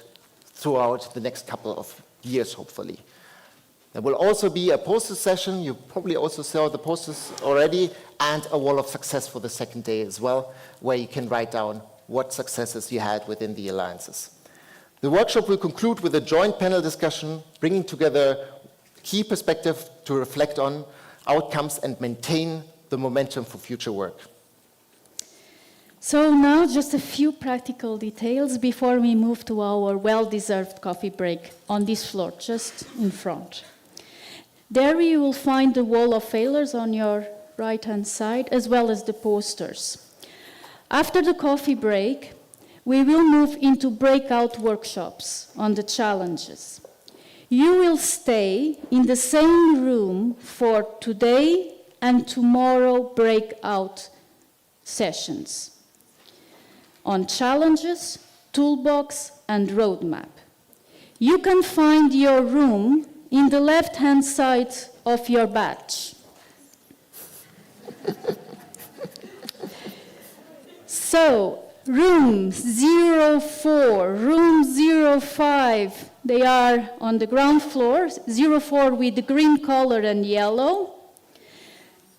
throughout the next couple of years, hopefully. There will also be a poster session. You probably also saw the posters already, and a wall of success for the second day as well, where you can write down what successes you had within the alliances. The workshop will conclude with a joint panel discussion, bringing together key perspectives to reflect on outcomes and maintain the momentum for future work. So now just a few practical details before we move to our well-deserved coffee break on this floor, just in front. There you will find the wall of failures on your right-hand side, as well as the posters. After the coffee break, we will move into breakout workshops on the challenges. You will stay in the same room for today and tomorrow breakout sessions on challenges, toolbox, and roadmap. You can find your room in the left-hand side of your badge. So, room 04, room 05, they are on the ground floor, 04 with the green color and yellow.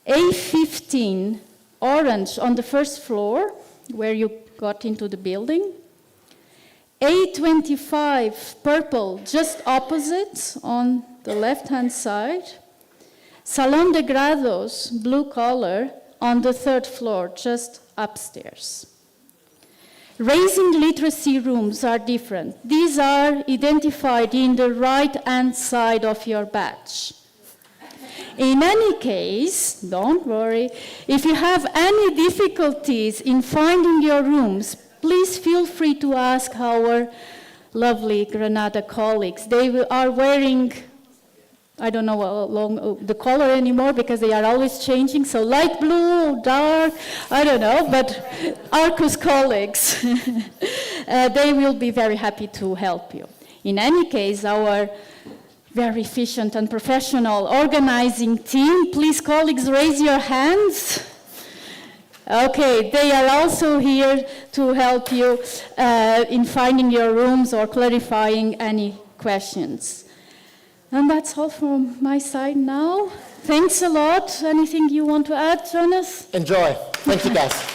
A15, orange on the first floor, where you got into the building. A25, purple, just opposite on the left-hand side. Salón de Grados, blue color, on the third floor, just upstairs. Raising literacy rooms are different. These are identified in the right-hand side of your badge. In any case, don't worry, if you have any difficulties in finding your rooms, please feel free to ask our lovely Granada colleagues. They are wearing, I don't know how long the color anymore because they are always changing, so light blue, dark, I don't know, but Arqus colleagues, they will be very happy to help you. In any case, our very efficient and professional organizing team, please colleagues raise your hands. Okay, they are also here to help you in finding your rooms or clarifying any questions. And that's all from my side now. Thanks a lot. Anything you want to add, Jonas? Enjoy. Thank you, guys.